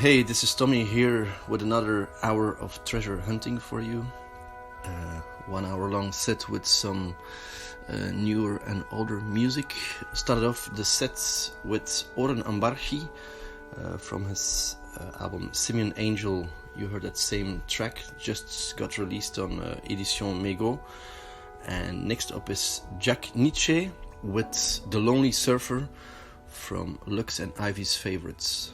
Hey, this is Tommy here with another hour of treasure hunting for you. 1 hour long set with some newer and older music. Started off the sets with Oren Ambarchi from his album Simeon Angel. You heard that same track, just got released on Edition Mego. And next up is Jack Nietzsche with The Lonely Surfer from Lux and Ivy's Favorites.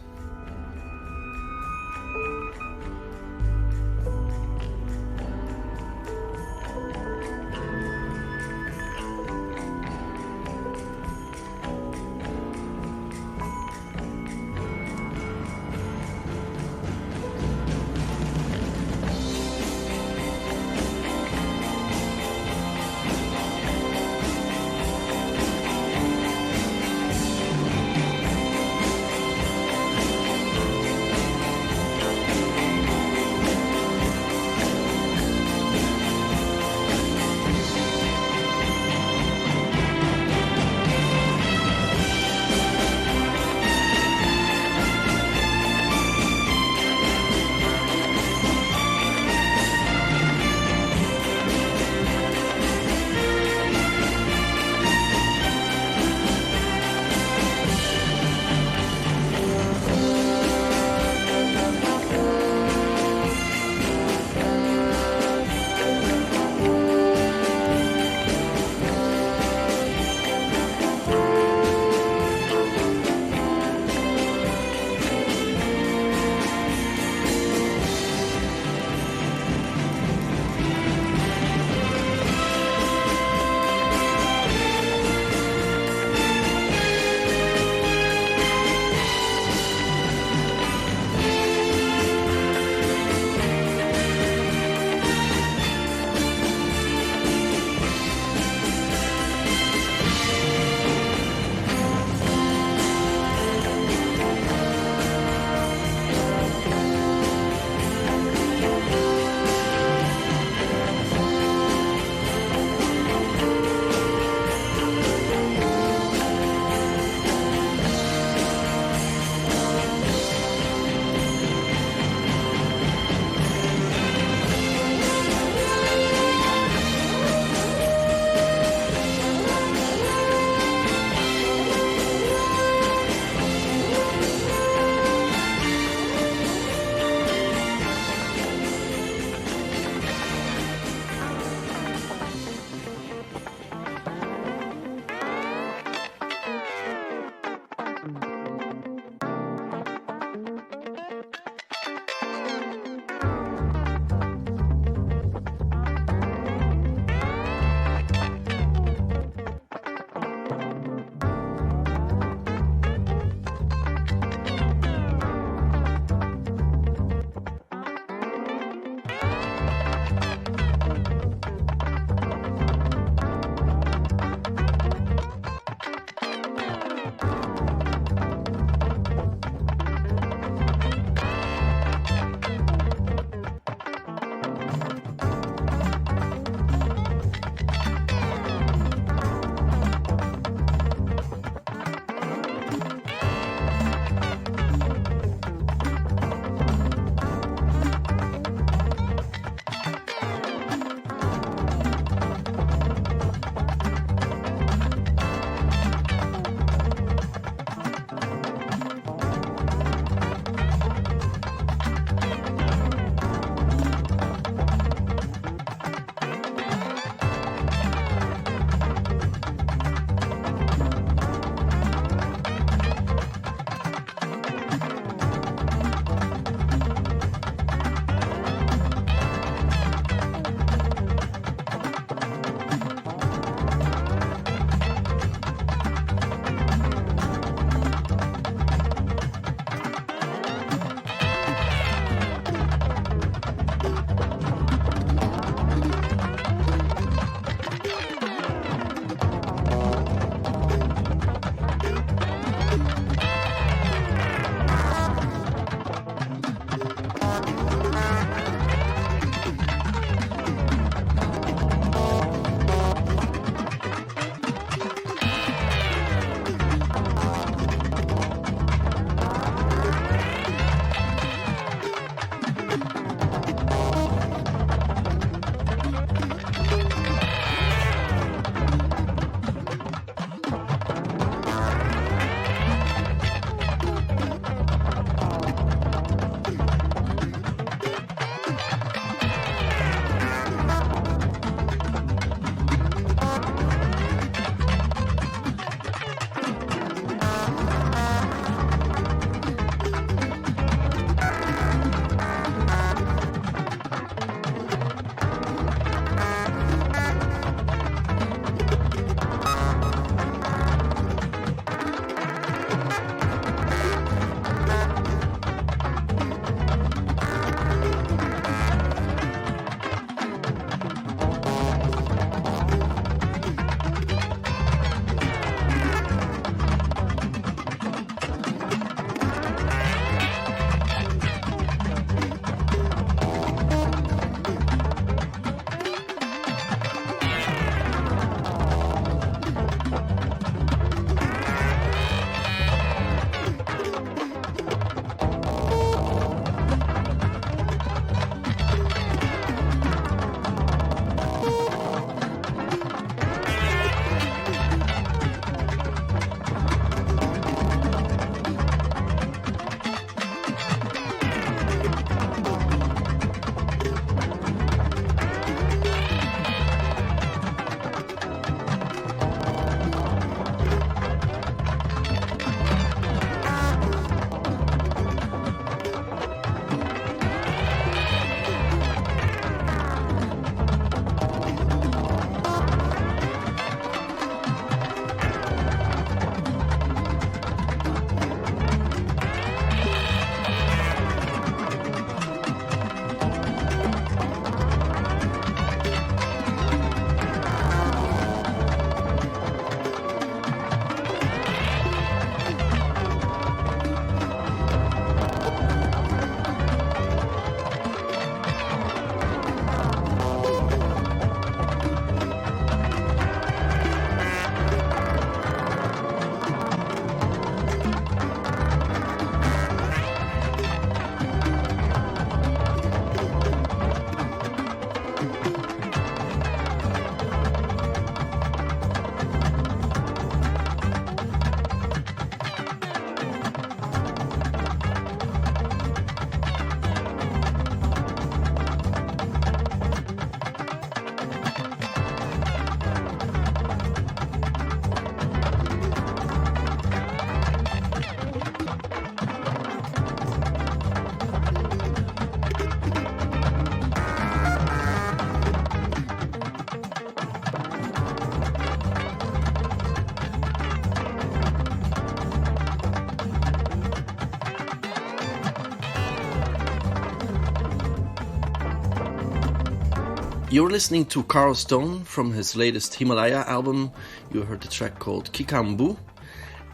You're listening to Carl Stone from his latest Himalaya album. You heard the track called Kikambu.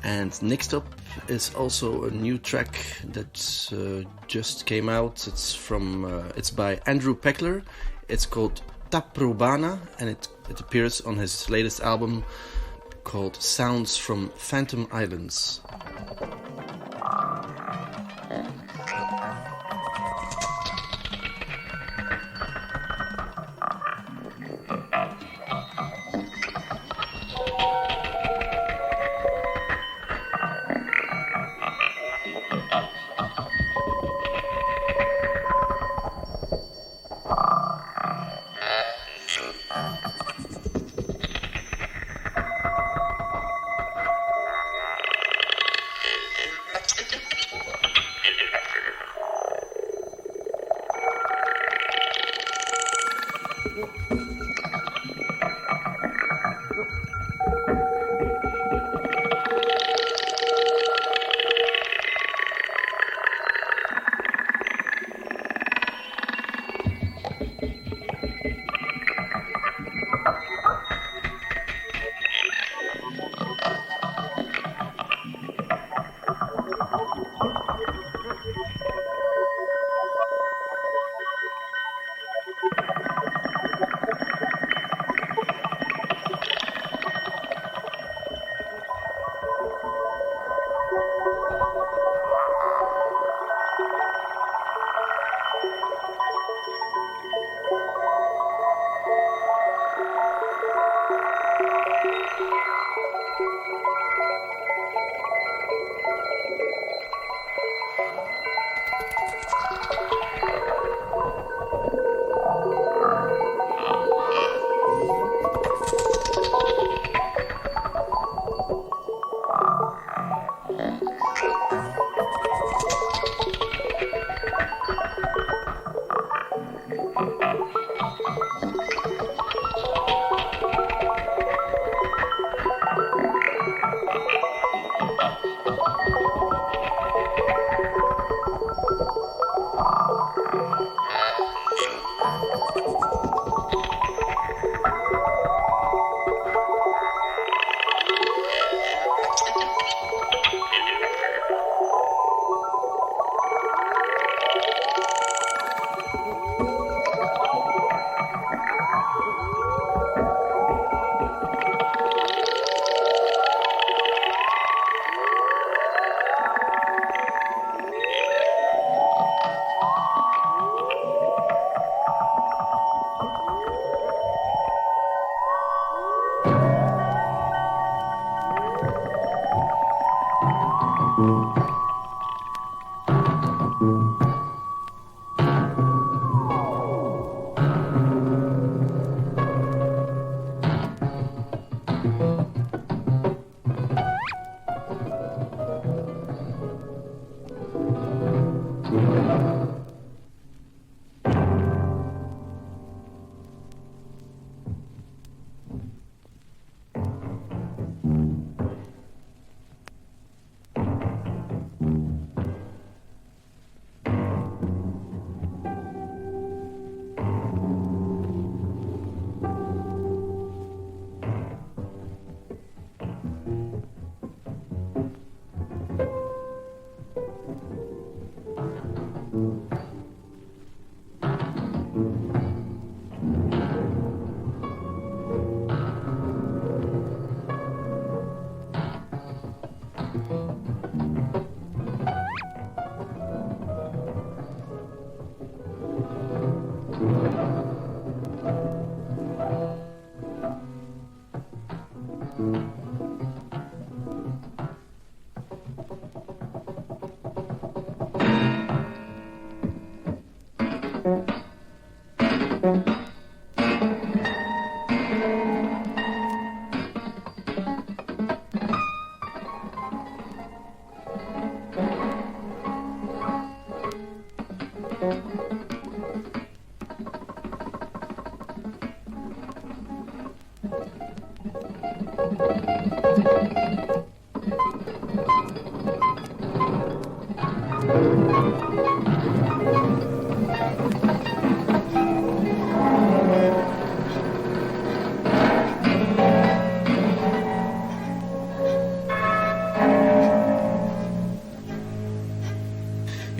And next up is also a new track that just came out. It's by Andrew Peckler. It's called Taprobana, and it appears on his latest album called Sounds from Phantom Islands.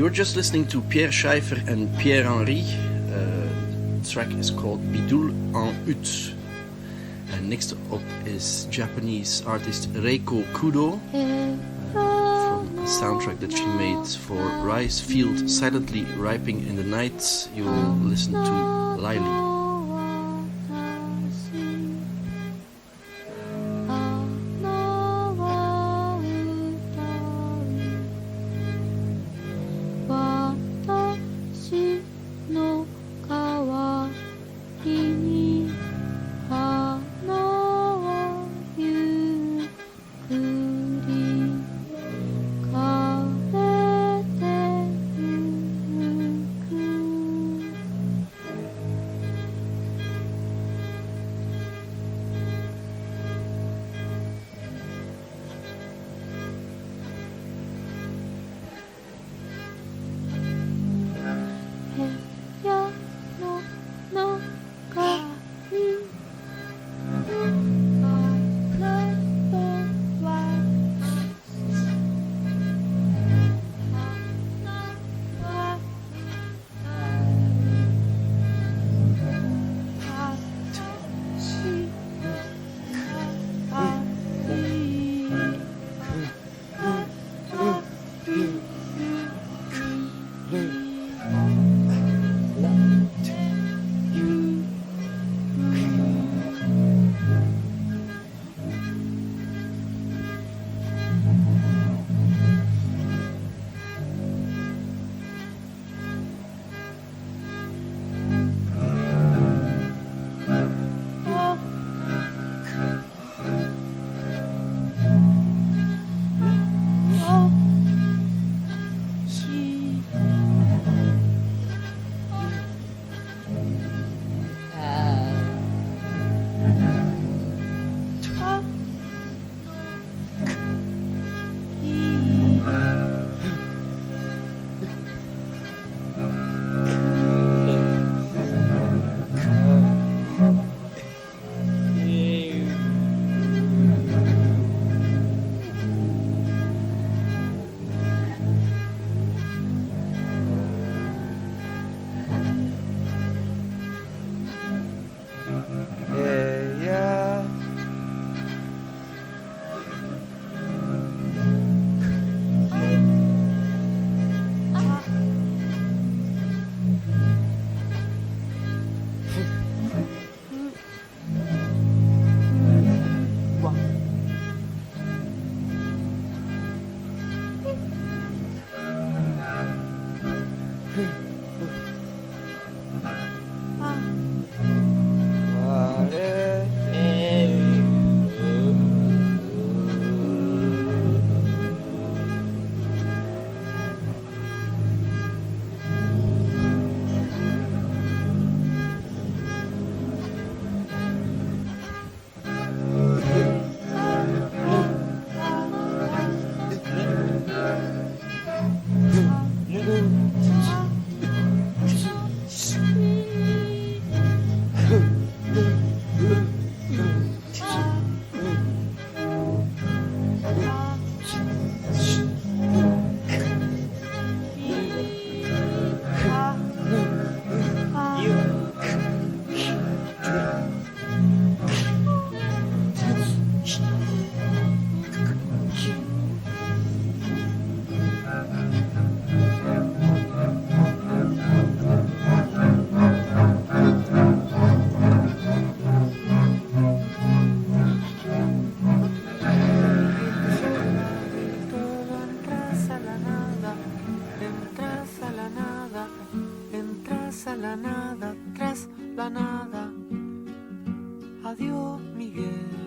You're just listening to Pierre Schaeffer and Pierre Henry. The track is called Bidule en Ut. And next up is Japanese artist Reiko Kudo from a soundtrack that she made for Rice Field Silently Ripening in the Night. You'll listen to Lily.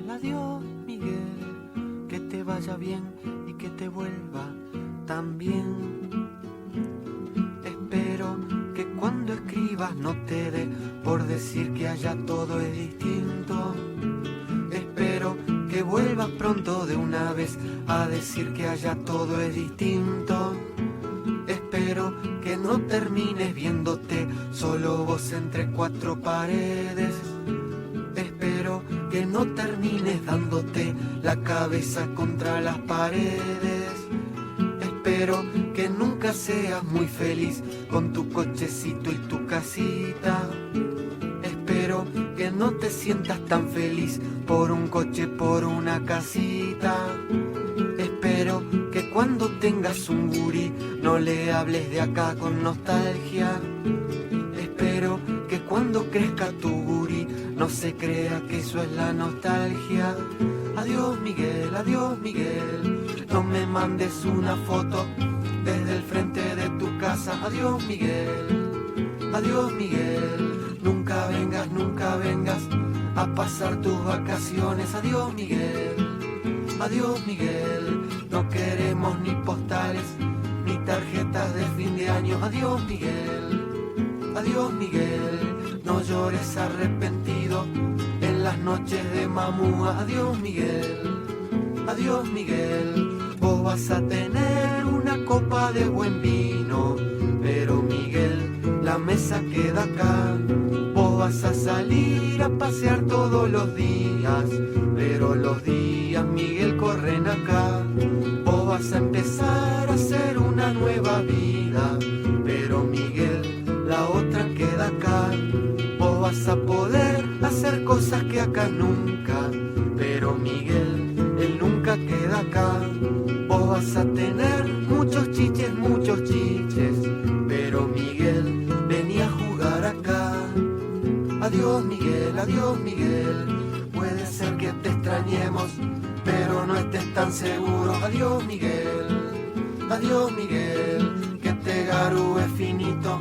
Adiós Miguel, que te vaya bien y que te vuelva tan bien. Espero que cuando escribas no te dé por decir que allá todo es distinto. Espero que vuelvas pronto de una vez a decir que allá todo es distinto. Espero que no termines viéndote solo vos entre cuatro paredes. Espero que no termines dándote la cabeza contra las paredes. Espero que nunca seas muy feliz con tu cochecito y tu casita. Espero que no te sientas tan feliz por un coche, por una casita. Espero que cuando tengas un gurí no le hables de acá con nostalgia. Espero que cuando crezca tu gurí no se crea que eso es la nostalgia. Adiós Miguel, no me mandes una foto desde el frente de tu casa. Adiós Miguel, nunca vengas a pasar tus vacaciones. Adiós Miguel, no queremos ni postales ni tarjetas de fin de año. Adiós Miguel, no llores arrepentido en las noches de mamúa. Adiós Miguel, vos vas a tener una copa de buen vino, pero Miguel, la mesa queda acá. Vos vas a salir a pasear todos los días, pero los días, Miguel, corren acá. Vos vas a empezar a hacer una nueva vida, pero Miguel, la otra queda acá. Vos vas a poder hacer cosas que acá nunca, pero Miguel, él nunca queda acá. Vos vas a tener muchos chiches, pero Miguel, vení a jugar acá. Adiós Miguel, puede ser que te extrañemos, pero no estés tan seguro. Adiós Miguel, que te garúe finito,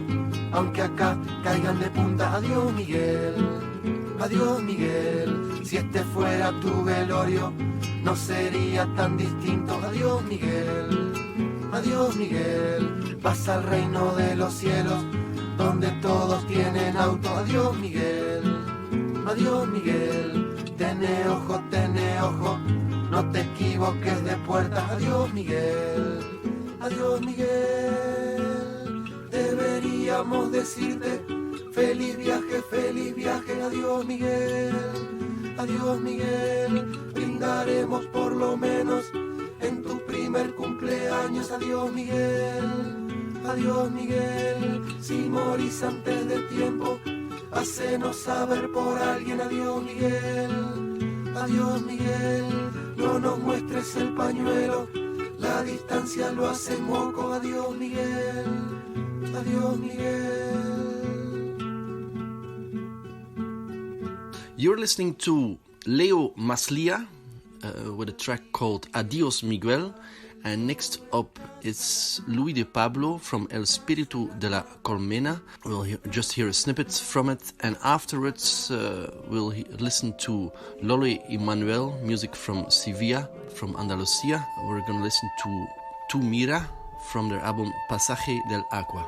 aunque acá caigan de punta. Adiós Miguel, si este fuera tu velorio, no sería tan distinto. Adiós Miguel, vas al reino de los cielos, donde todos tienen auto. Adiós Miguel, tené ojo, no te equivoques de puerta. Adiós Miguel, deberíamos decirte feliz viaje. Adiós Miguel, brindaremos por lo menos en tu primer cumpleaños. Adiós Miguel, si morís antes de tiempo, hacenos saber por alguien. Adiós Miguel, no nos muestres el pañuelo, la distancia lo hace moco. Adiós Miguel. You're listening to Leo Maslia with a track called Adiós Miguel, and next up is Luis de Pablo from El Espíritu de la Colmena. We'll just hear a snippet from it, and afterwards we'll listen to Lole y Manuel, music from Sevilla, from Andalusia. We're going to listen to Tu Mira from their album Pasaje del Agua.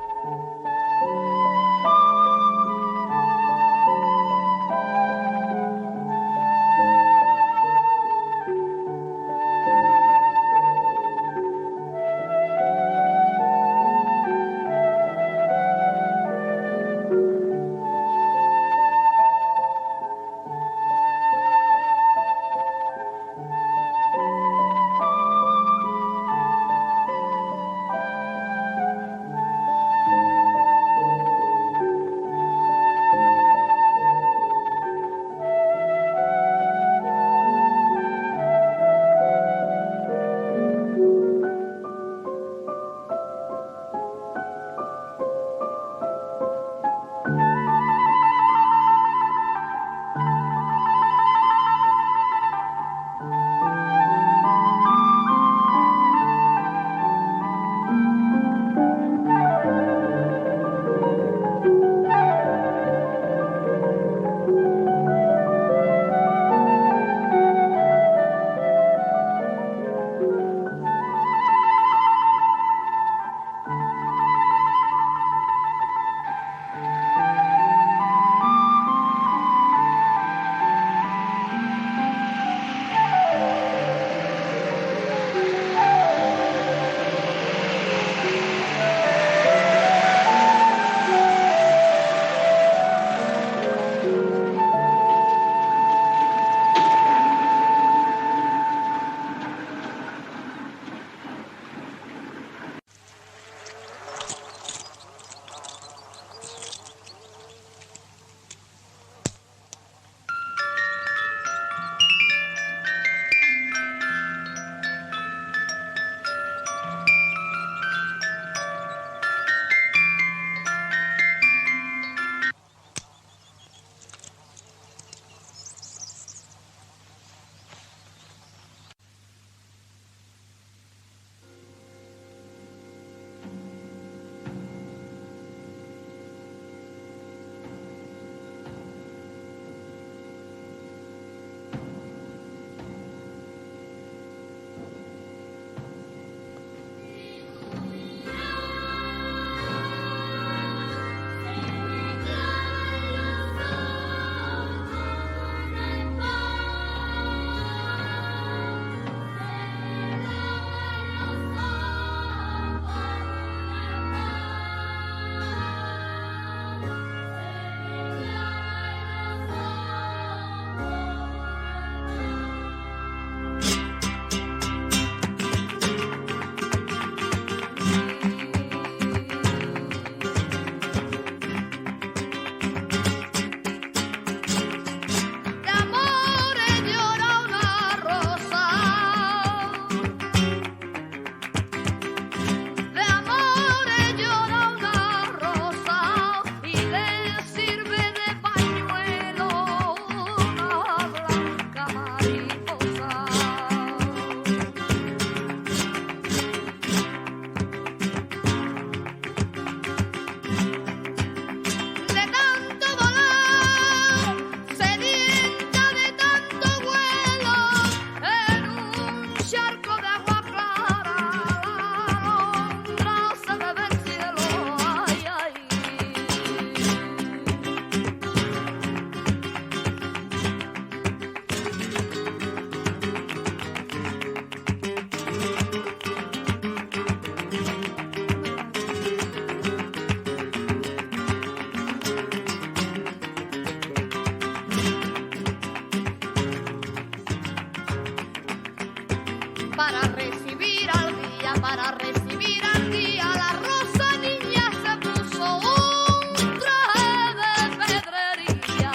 para recibir al día, para recibir al día. La rosa niña se puso un traje de pedrería.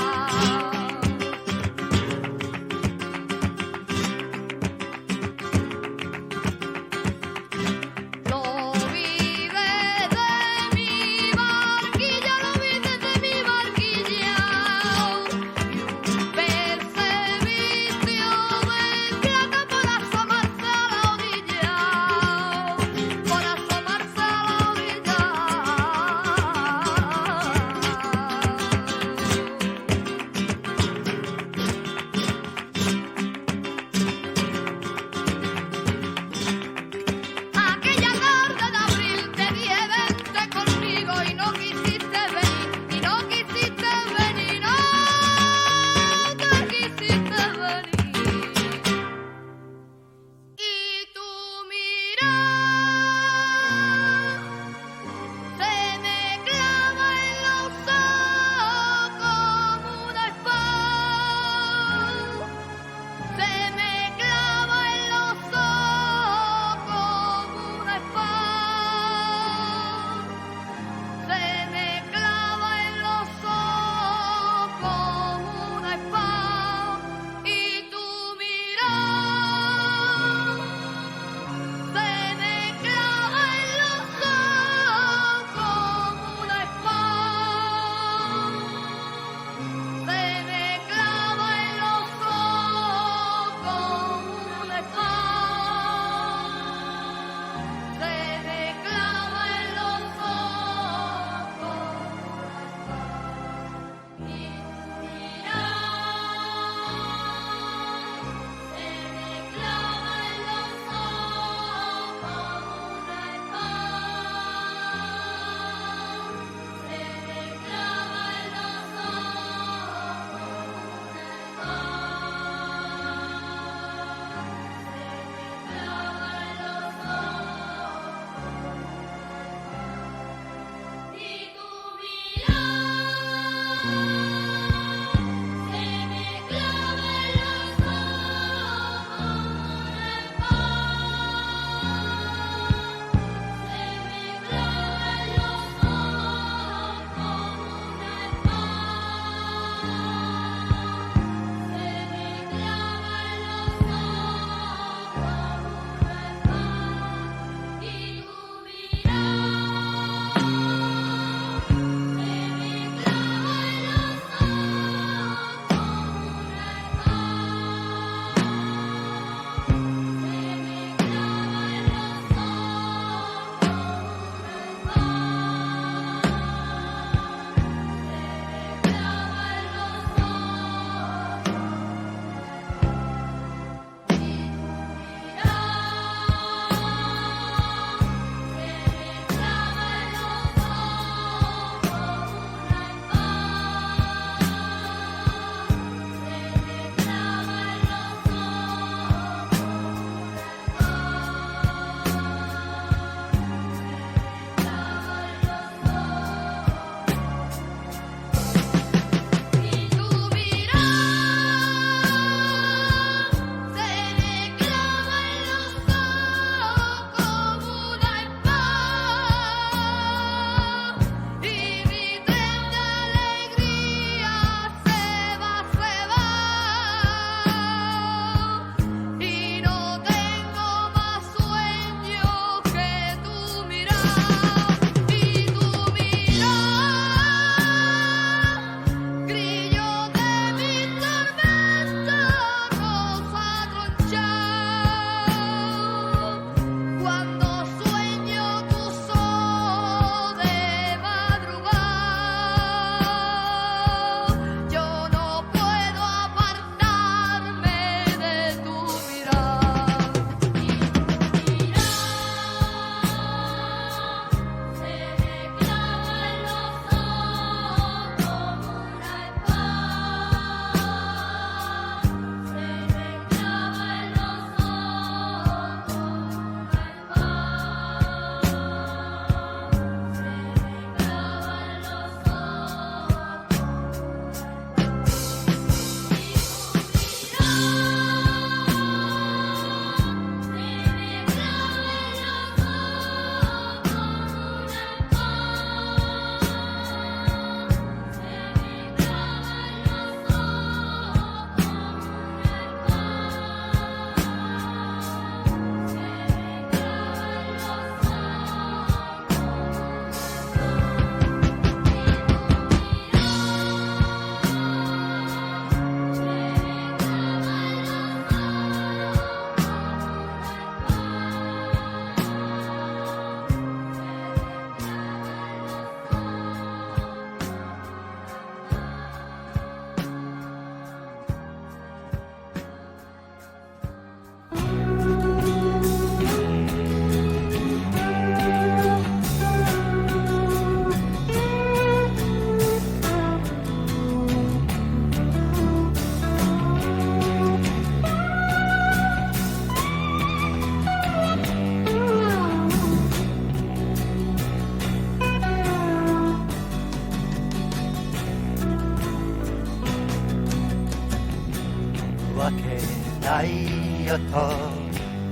Lo vi desde mi barquilla, lo vi desde mi barquilla. Y un pez se vistió de plata para asomarse a la orilla.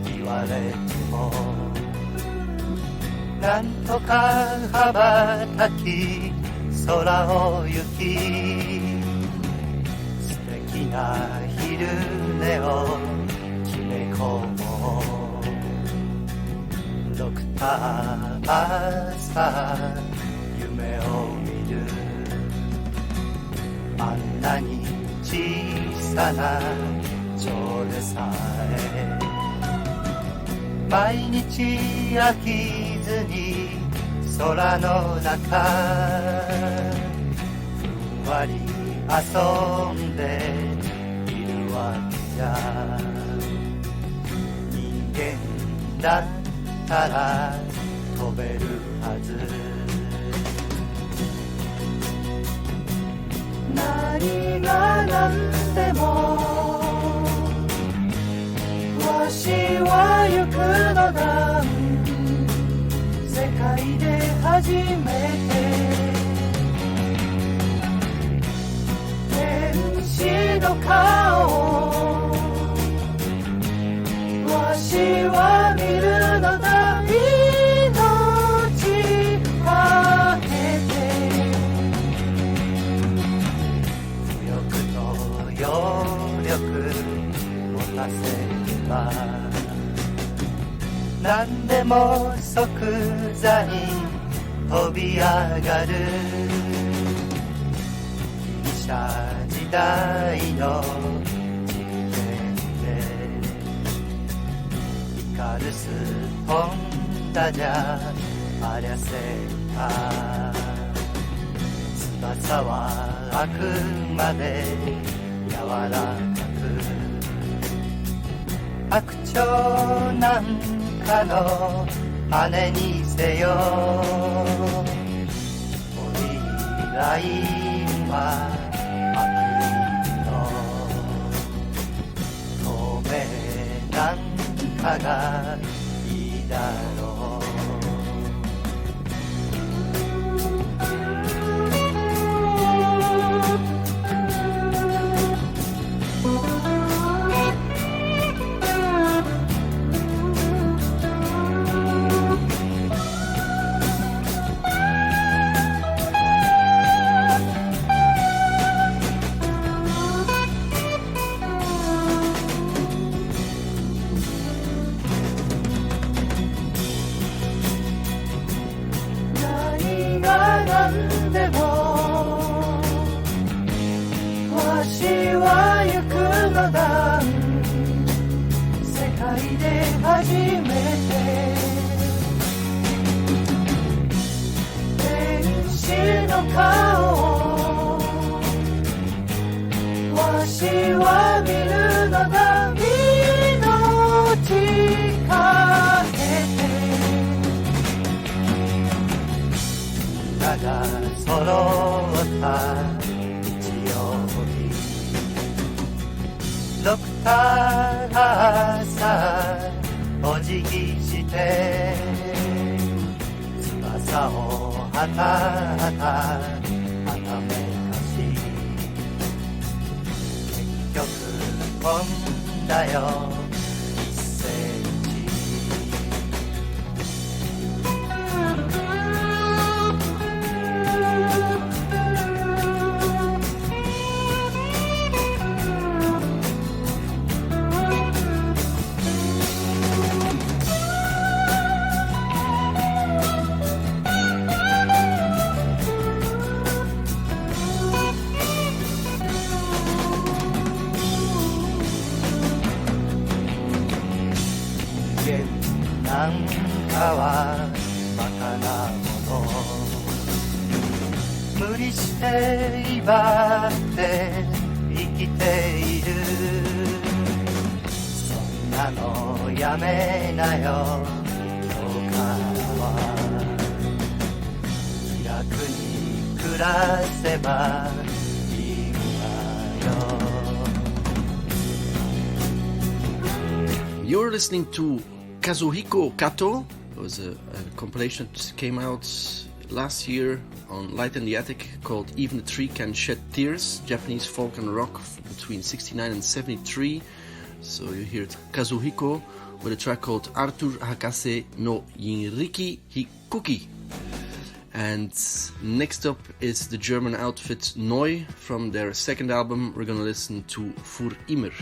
言われてもなんとか羽ばたき空を行き素敵な昼寝を決め込もうドクター朝夢を見るあんなに小さな蝶でさえ毎日飽きずに空の中ふんわり遊んでいるわけじゃ人間だったら飛べるはず何が何でもわしは行くのだ世界で初めて天使の顔わしは見るのだ命かけて浮力と揚力持たせ何でも即座に飛び上がるギリシャ時代の実験でイカルス飛んだじゃありゃせんか翼はあくまで柔らかく白鳥なんかの真似にせよオリラインは悪意の透明なんかがいいだろう初めて天使の顔わしは見るのだ命かけてみんなが揃った日曜日ドクターがさお辞儀して翼をはたはたはためかし結局飛んだよ1センチなんかはバカなもの無理して威張って生きているそんなのやめなよ今日からは気楽に暮らせばいいんだよ You're listening to Kazuhiko Kato. It was a compilation that came out last year on Light in the Attic called Even the Tree Can Shed Tears, Japanese folk and rock between 69 and 73. So you hear Kazuhiko with a track called Arthur Hakase no Yinriki Hikuki. And next up is the German outfit Neu. From their second album, we're gonna listen to Für immer.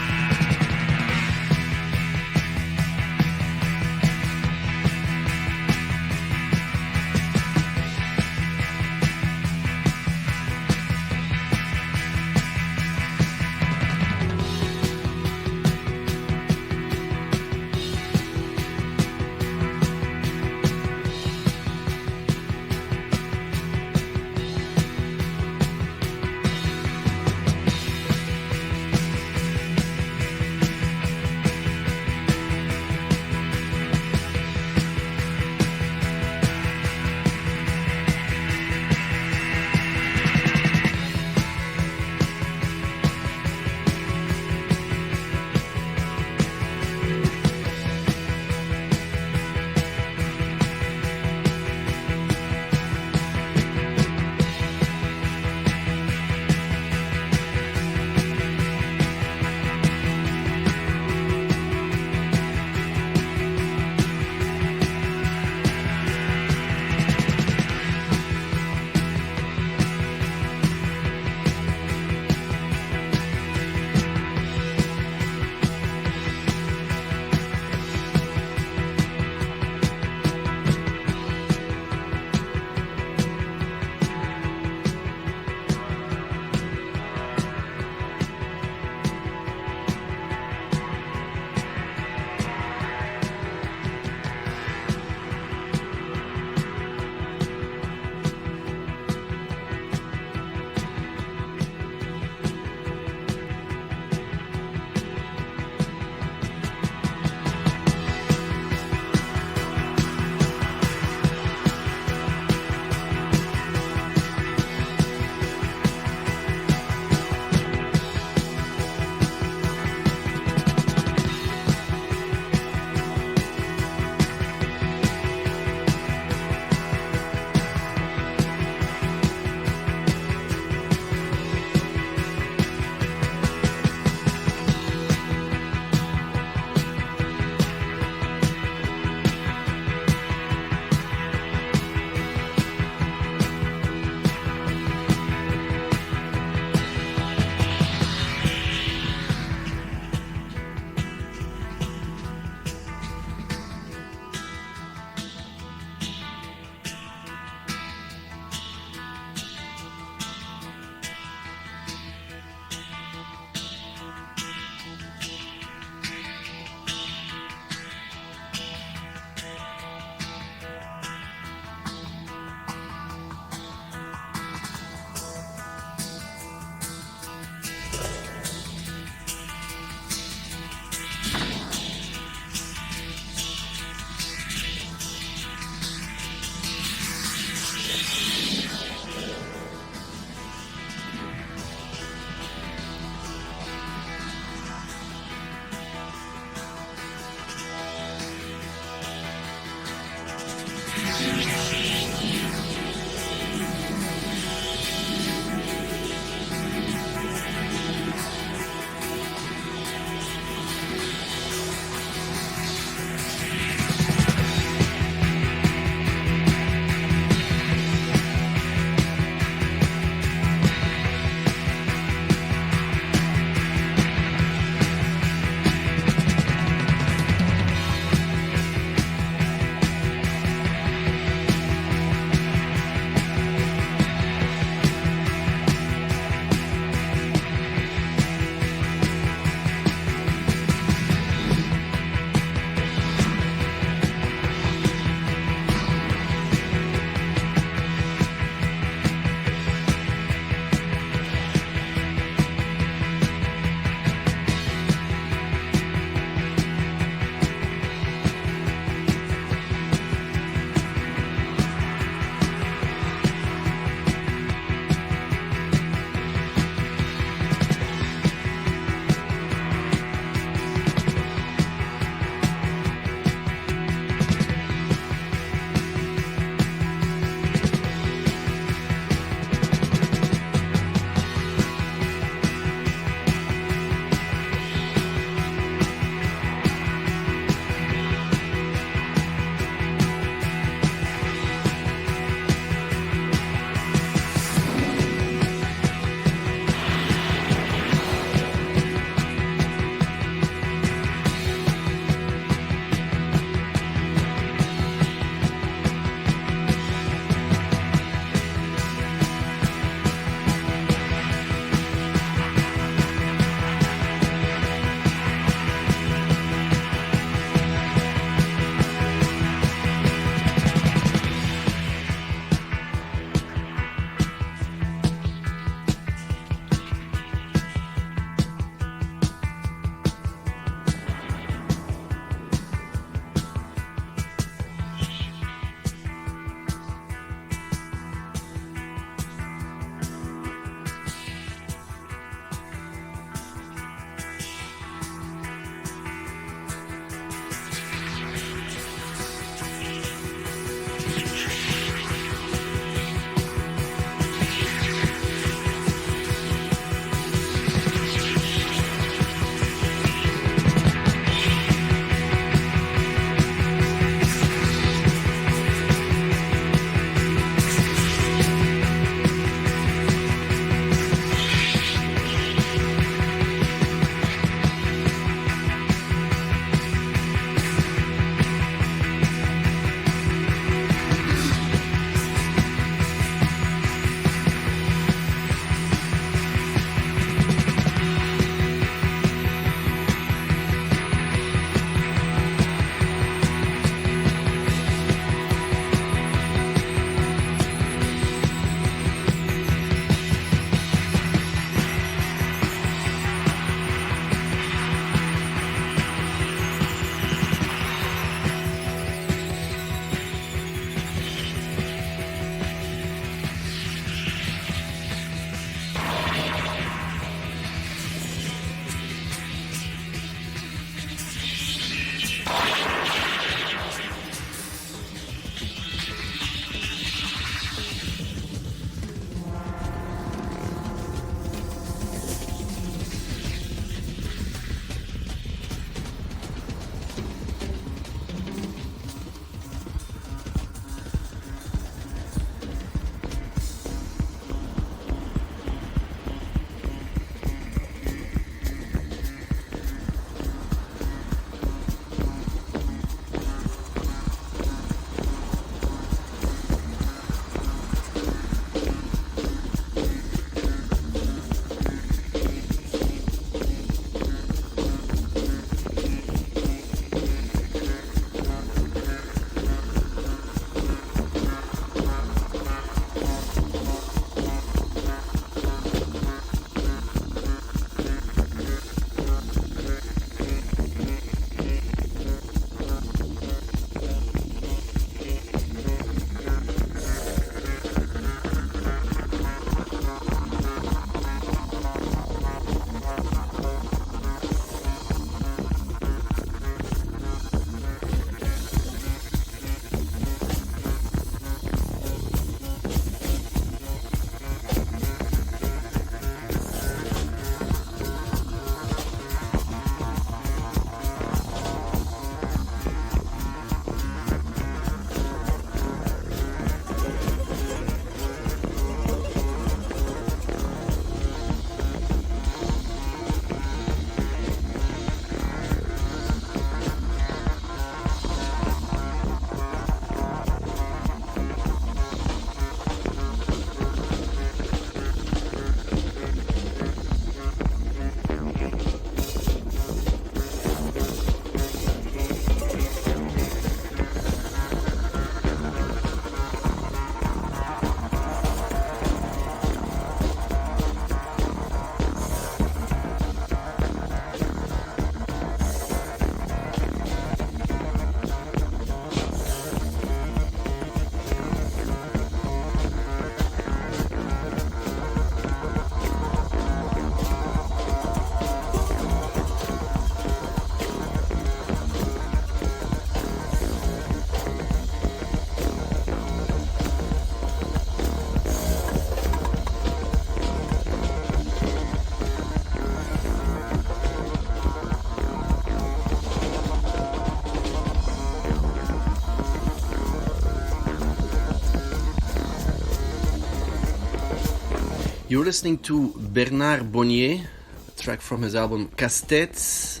You're listening to Bernard Bonnier, a track from his album Casse-Tête.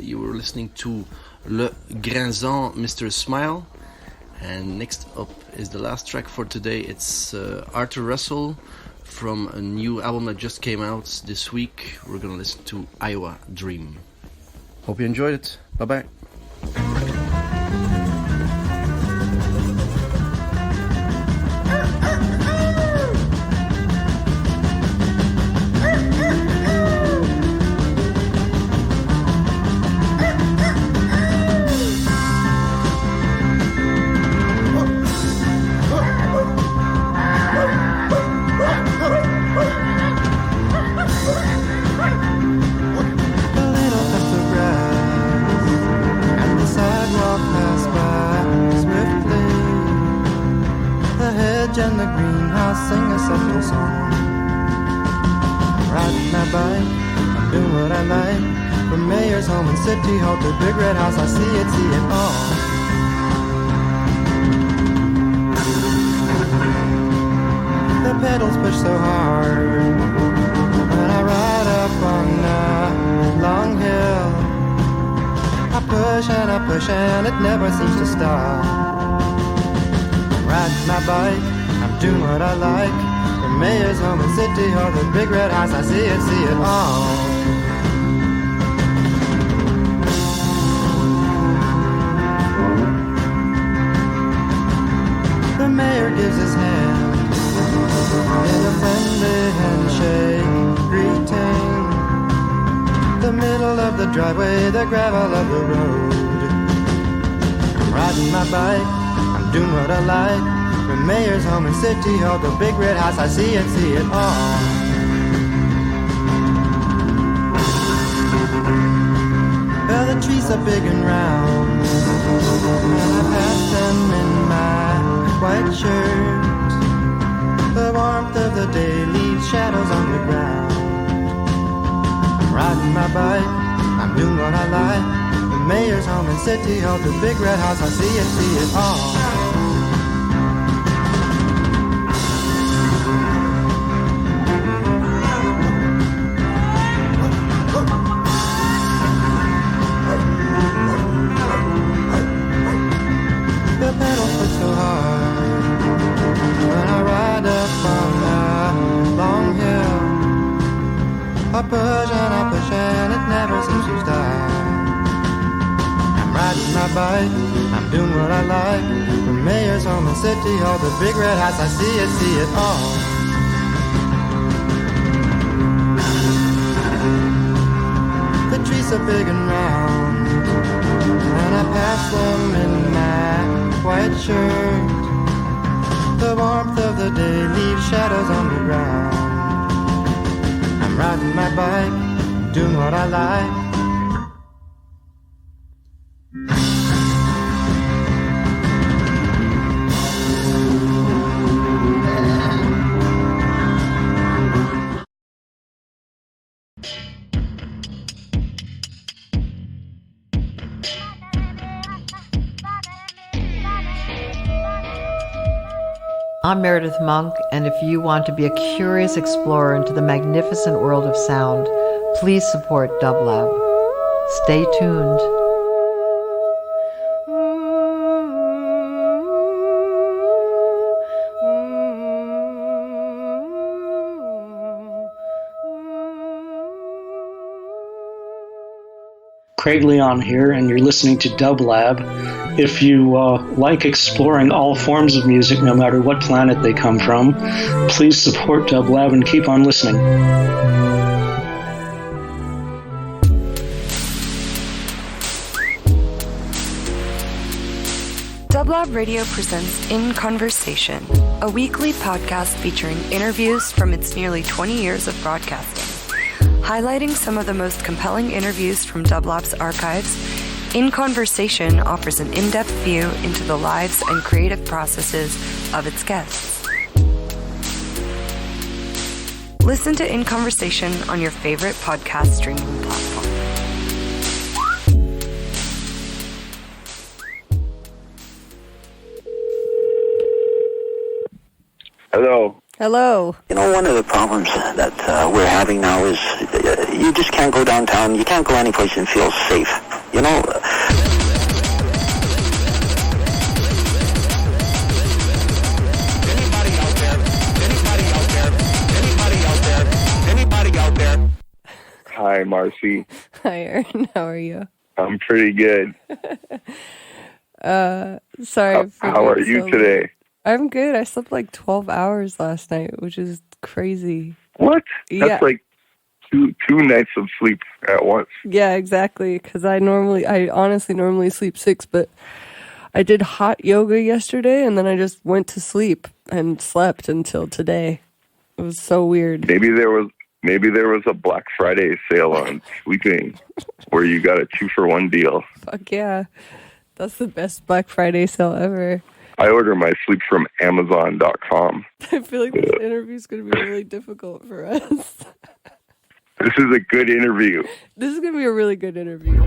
You were listening to Le Grinçant Mr. Smile. And next up is the last track for today. It's Arthur Russell from a new album that just came out this week. We're gonna listen to Iowa Dream. Hope you enjoyed it. Bye-bye. And the greenhouse sing a subtle song. Riding my bike, I'm doing what I like. From mayor's home and city hall to big red house, I see it all. The pedals push so hard when I ride up on a long hill. I push and it never seems to stop. Riding my bike, I'm doing what I like. From mayor's home and city hall, the big red house, I see it all. The mayor gives his hand in a friendly handshake greeting. The middle of the driveway, the gravel of the road. I'm riding my bike, I'm doing what I like. From mayor's home and city hall, the big red house, I see it all. Well, the trees are big and round, and I pass them in my white shirt. The warmth of the day leaves shadows on the ground. I'm riding my bike, I'm doing what I like. The mayor's home and city hall, the big red house, I see it all. I push and it never seems to stop. I'm riding my bike, I'm doing what I like. From mayor's home and city hall, the big red house, I see it all. The trees are big and round, and I pass them in my white shirt. The warmth of the day leaves shadows on the ground. I'm riding my bike, doing what I like. I'm Meredith Monk, and if you want to be a curious explorer into the magnificent world of sound, please support Dublab. Stay tuned. Craig Leon here, and you're listening to Dublab. If you like exploring all forms of music, no matter what planet they come from, please support Dublab and keep on listening. Dublab Radio presents In Conversation, a weekly podcast featuring interviews from its nearly 20 years of broadcasting. Highlighting some of the most compelling interviews from Dublab's archives, In Conversation offers an in-depth view into the lives and creative processes of its guests. Listen to In Conversation on your favorite podcast streaming platform. Hello. Hello. You know, one of the problems that we're having now is you just can't go downtown. You can't go anyplace and feel safe. You know. Anybody out there? Hi, Marcy. Hi, Aaron. How are you? I'm pretty good. Sorry. How are you today? I'm good. I slept like 12 hours last night, which is crazy. What? Yeah. That's like two nights of sleep at once. Yeah, exactly. Because I honestly normally sleep 6, but I did hot yoga yesterday, and then I just went to sleep and slept until today. It was so weird. Maybe there was a Black Friday sale on sleeping where you got a 2-for-1 deal. Fuck yeah. That's the best Black Friday sale ever. I order my sleep from Amazon.com. I feel like this interview is going to be really difficult for us. This is a good interview. This is going to be a really good interview.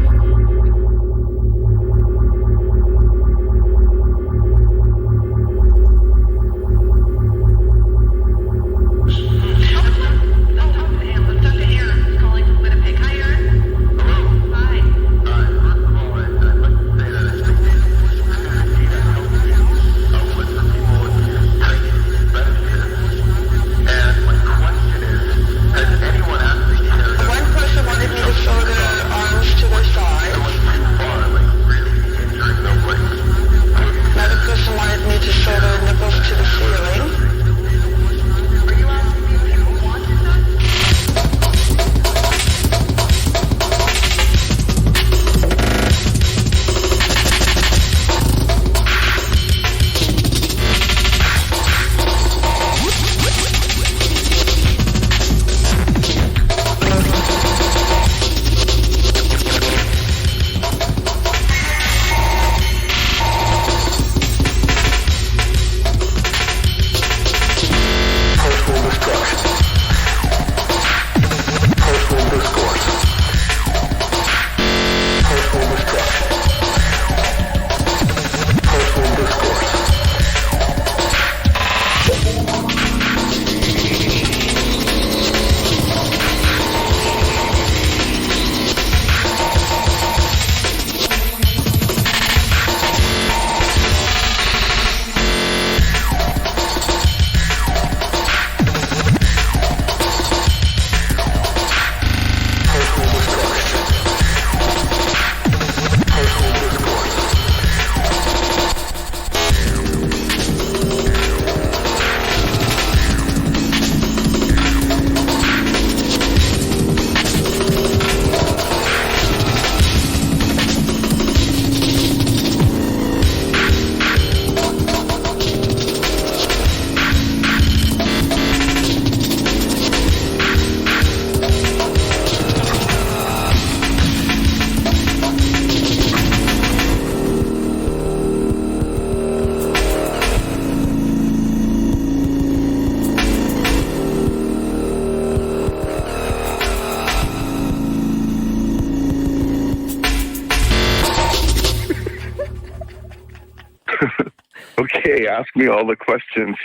Okay, ask me all the questions.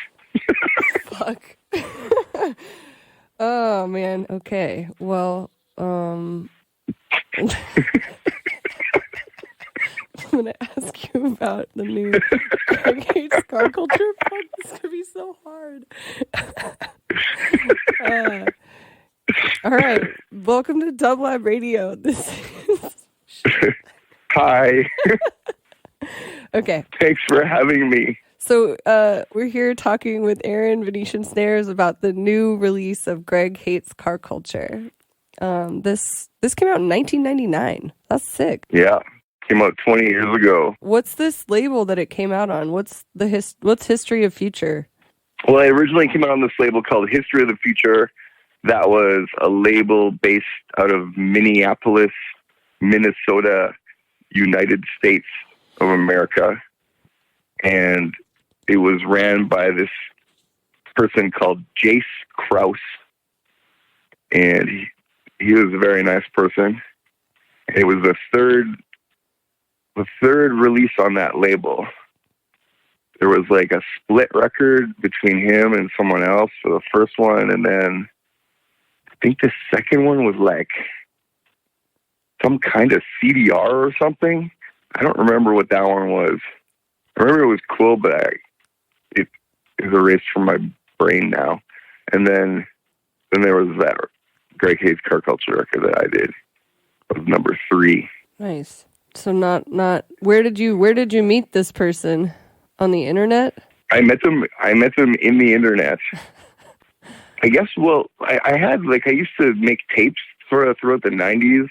Fuck. Oh, man. Okay. Well, I'm going to ask you about the new Greg Hates Car Culture. Fuck, this is going to be so hard. All right. Welcome to Dub Lab Radio. This is... Hi. Okay. Thanks for having me. So we're here talking with Aaron Venetian Snares about the new release of Greg Hates Car Culture. This came out in 1999. That's sick. Yeah, came out 20 years ago. What's this label that it came out on? What's History of Future? Well, it originally came out on this label called History of the Future. That was a label based out of Minneapolis, Minnesota, United States of America. And it was ran by this person called Jace Krause. And he was a very nice person. And it was the third release on that label. there was like a split record between him and someone else for the first one, and then I think the second one was like some kind of CDR or something. I don't remember what that one was. I remember it was cool, but it is erased from my brain now. And then there was that Greg Hayes Car Culture record that I did. It was number 3. Nice. So not where did you meet this person? On the internet? I met them in the internet. I guess, well, I used to make tapes throughout the 90s,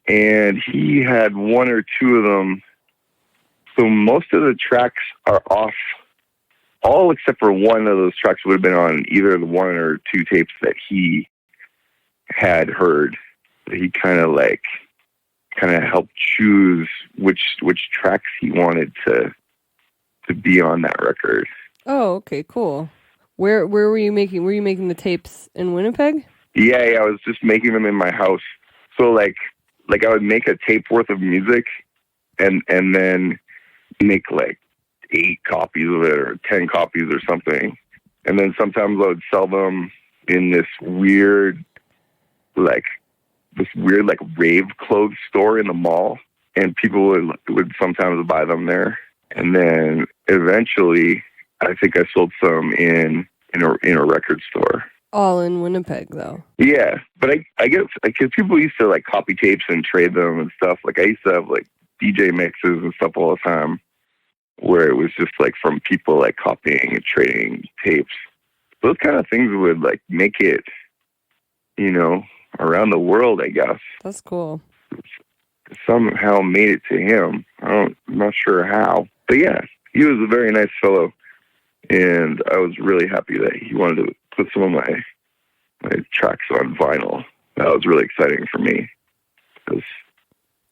and he had 1 or 2 of them. So most of the tracks are off, all except for one of those tracks would have been on either the 1 or 2 tapes that he had heard. He kind of helped choose which tracks he wanted to be on that record. Oh, okay, cool. Where were you making? Were you making the tapes in Winnipeg? Yeah, I was just making them in my house. So like I would make a tape worth of music, and then make like 8 copies of it or 10 copies or something, and then sometimes I would sell them in this weird rave clothes store in the mall, and people would sometimes buy them there. And then eventually, I think I sold some in a record store. All in Winnipeg, though. Yeah, but I guess because people used to like copy tapes and trade them and stuff. Like I used to have like DJ mixes and stuff all the time, where it was just like from people like copying and trading tapes. Those kind of things would like make it, around the world, I guess. That's cool. Somehow made it to him. I'm not sure how. But yeah, he was a very nice fellow, and I was really happy that he wanted to put some of my tracks on vinyl. That was really exciting for me, because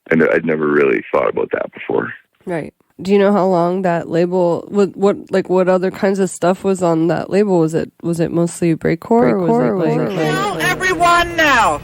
I'd never really thought about that before. Right. Do you know how long that label? What other kinds of stuff was on that label? Was it mostly breakcore? Or was it Tell everyone now.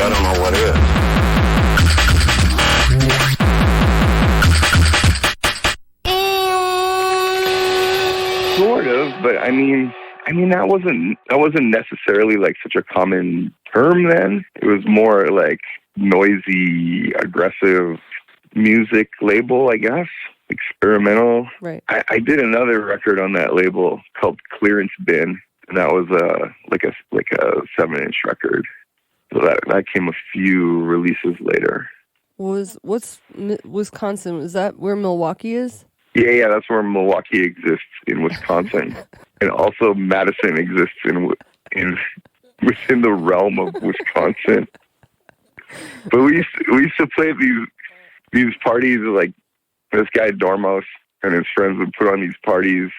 I don't know what is. Sort of, but I mean that wasn't necessarily like such a common term then. It was more like noisy, aggressive music label, I guess. Experimental. Right. I did another record on that label called Clearance Bin, and that was like a 7-inch record. So that came a few releases later. What's Wisconsin? Is that where Milwaukee is? Yeah, that's where Milwaukee exists in Wisconsin, and also Madison exists in within the realm of Wisconsin. But we used to play these parties, like this guy Dormos and his friends would put on these parties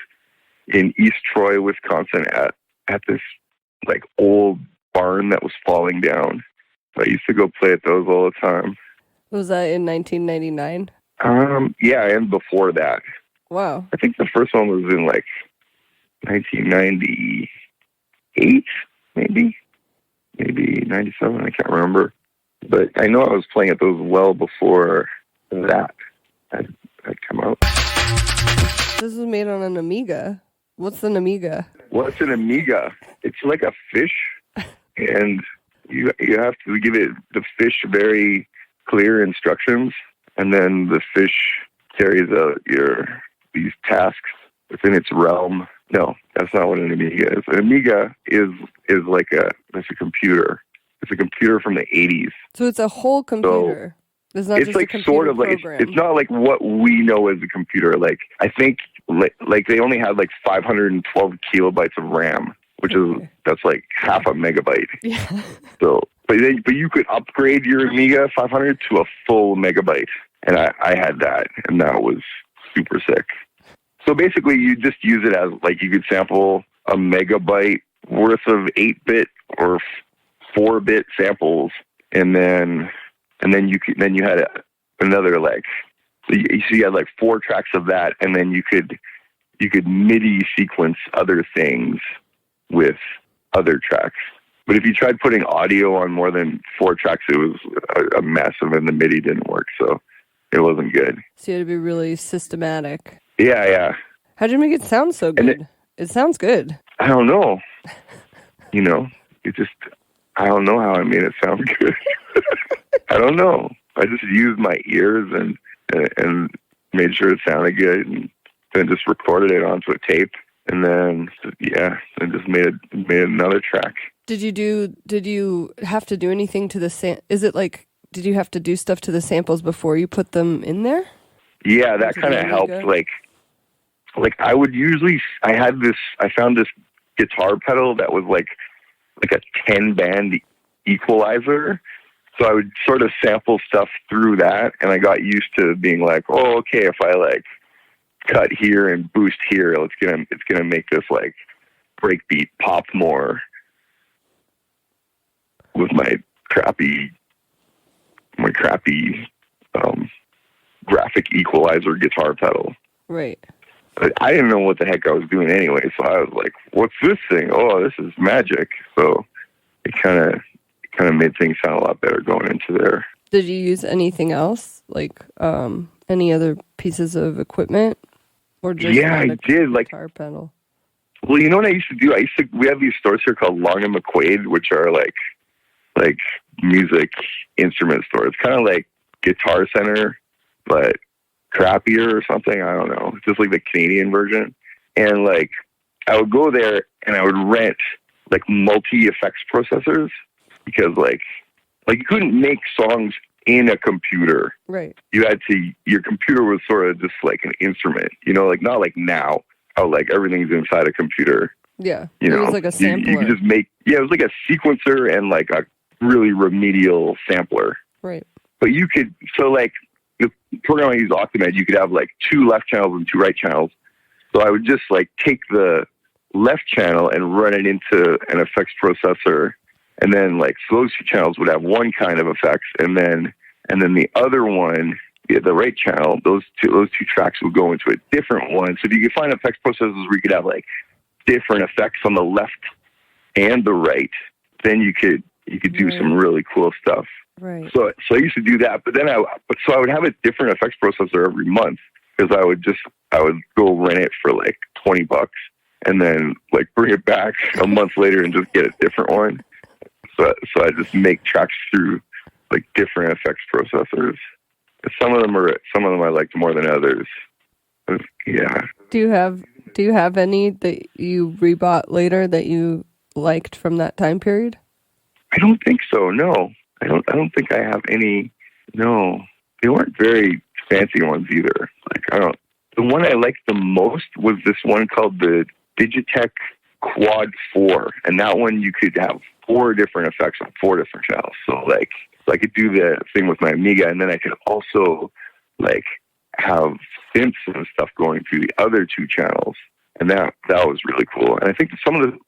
in East Troy, Wisconsin, at this like old barn that was falling down. So I used to go play at those all the time. Was that in 1999? Yeah, and before that. Wow. I think the first one was in like 1998, maybe 97. I can't remember, but I know I was playing at those well before that had come out. This was made on an Amiga. What's an Amiga? What's an Amiga? It's like a fish, and you have to give the fish very clear instructions, and then the fish carries out these tasks within its realm. No, that's not what an Amiga is. An Amiga is like it's a computer. It's a computer from the 80s. So it's a whole computer. So it's not it's just like a computer sort of like program. it's not like what we know as a computer. Like I think like they only had like 512 kilobytes of RAM, which that's like half a megabyte. Yeah. So, but you could upgrade your Amiga 500 to a full megabyte, and I had that, and that was super sick. So basically, you just use it as like you could sample a megabyte worth of 8-bit or 4-bit samples, and then you had another like so you had like 4 tracks of that, and then you could MIDI sequence other things with other tracks. But if you tried putting audio on more than 4 tracks, it was a mess, and then the MIDI didn't work, so it wasn't good. So you had to be really systematic. Yeah. How'd you make it sound so good? It sounds good. I don't know. I don't know how I made it sound good. I don't know. I just used my ears and made sure it sounded good, and then just recorded it onto a tape, and then just made another track. Did you have to do anything to the is it like, did you have to do stuff to the samples before you put them in there? Yeah, that kind of helped. Like I found this guitar pedal that was like a 10-band equalizer. So I would sort of sample stuff through that, and I got used to being like, oh, okay, if I like cut here and boost here, it's gonna make this like breakbeat pop more with my crappy graphic equalizer guitar pedal. Right. But I didn't know what the heck I was doing anyway, so I was like, what's this thing? Oh, this is magic. So it kind of made things sound a lot better going into there. Did you use anything else, like any other pieces of equipment, or just I did, like guitar pedal? Well, you know what I used to do? We have these stores here called Long and McQuaid, which are like music instrument stores, kind of like Guitar Center, but crappier or something. I don't know. It's just like the Canadian version. And like I would go there and I would rent like multi-effects processors, because like you couldn't make songs in a computer. Right. Your computer was sort of just like an instrument, like not like now how like everything's inside a computer. Yeah. It was like a sampler. You could just it was like a sequencer and like a really remedial sampler. Right. But so like the program I use, Octamed, you could have like 2 left channels and 2 right channels. So I would just like take the left channel and run it into an effects processor, and then like so those 2 channels would have one kind of effects, and then the other one, the right channel, those two tracks would go into a different one. So you could find effects processors where you could have like different effects on the left and the right. Then you could You could do some really cool stuff. Right. So I used to do that, but then I would have a different effects processor every month because I would go rent it for like $20 and then like bring it back a month later and just get a different one. So I just make tracks through like different effects processors. Some of them I liked more than others. Yeah. Do you have any that you rebought later that you liked from that time period? I don't think so. No, I don't think I have any. No, they weren't very fancy ones either. The one I liked the most was this one called the Digitech Quad 4, and that one you could have 4 different effects on 4 different channels. So I could do the thing with my Amiga, and then I could also like have synths and stuff going through the other 2 channels, and that was really cool. And I think some of the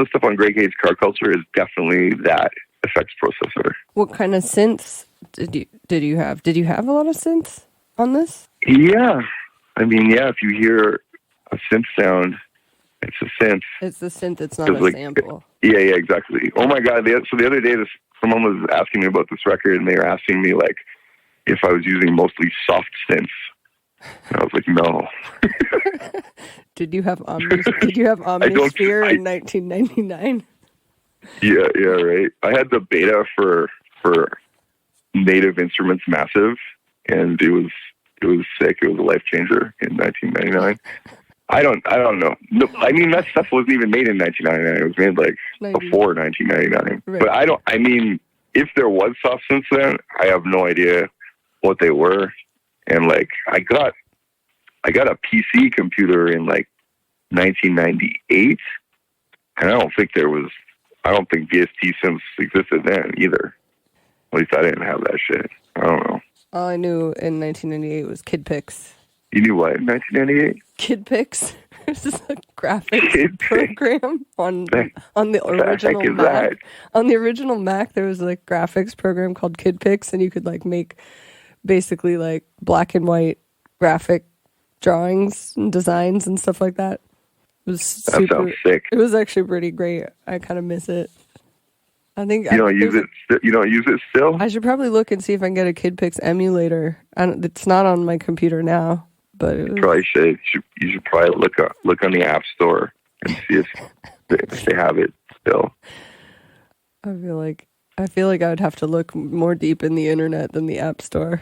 stuff on Grey Cage Car Culture is definitely that effects processor. What kind of synths did you have? Did you have a lot of synths on this? Yeah. I mean, yeah, if you hear a synth sound, it's a synth. It's a synth, it's not a sample. Yeah, exactly. Oh my God. So the other day, someone was asking me about this record, and they were asking me, like, if I was using mostly soft synths. And I was like, no. Did you have Omnisphere in 1999? Yeah, right. I had the beta for Native Instruments Massive, and it was sick. It was a life changer in 1999. I don't know. No, I mean, that stuff wasn't even made in 1999. It was made like before 1999. Right. But if there was soft synths then, I have no idea what they were. And like, I got a PC computer in like 1998, and I don't think VST synths existed then either. At least I didn't have that shit. I don't know. All I knew in 1998 was KidPix. You knew what in 1998? KidPix. It was a graphics program on the original Mac. That? On the original Mac, there was a graphics program called KidPix, and you could like make basically like black and white graphic drawings and designs and stuff like that. It was super, that sounds sick. It was actually pretty great. I kind of miss it. I think you don't use it. You don't use it still. I should probably look and see if I can get a KidPix emulator. It's not on my computer now, but you probably should. You should probably look on the App Store and see if they have it still. I feel like I would have to look more deep in the internet than the App Store.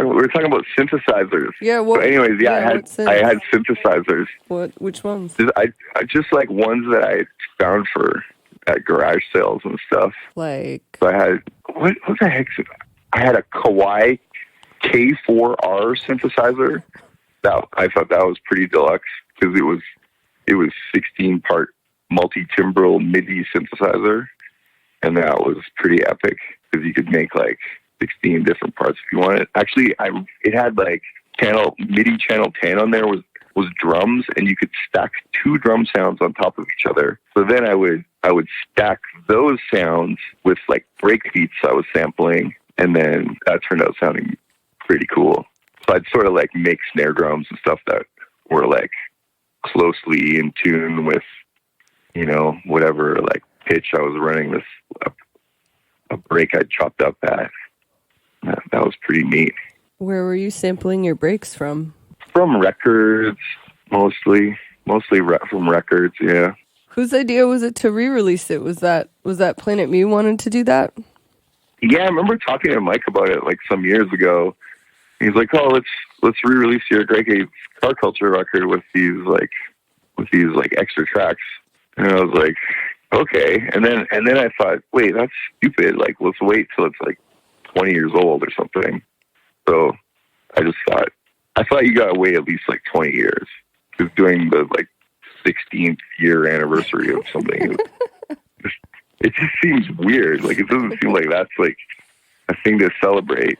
We were talking about synthesizers. Yeah. Well. But anyways, yeah, I had synthesizers. Which ones? I just like ones that I found at garage sales and stuff. Like. So I had what the heck? I had a Kawai K4R synthesizer. That I thought that was pretty deluxe because it was 16-part multi-timbral MIDI synthesizer, and that was pretty epic because you could make like 16 different parts if you wanted. Actually, it had like MIDI channel 10 on there was drums, and you could stack 2 drum sounds on top of each other. So then I would stack those sounds with like breakbeats I was sampling, and then that turned out sounding pretty cool. So I'd sort of like make snare drums and stuff that were like closely in tune with, whatever like pitch I was running this a break I chopped up at. That was pretty neat. Where were you sampling your breaks from? From records, mostly from records. Yeah. Whose idea was it to re-release it? Was that Planet Mu wanted to do that? Yeah, I remember talking to Mike about it like some years ago. He's like, "Oh, let's re-release your Greg A. Car Culture record with these extra tracks." And I was like, "Okay." And then I thought, "Wait, that's stupid. Like, let's wait till it's like 20 years old or something." So I thought you gotta wait at least like 20 years because doing the like 16th year anniversary of something, it just seems weird. Like, it doesn't seem like that's like a thing to celebrate.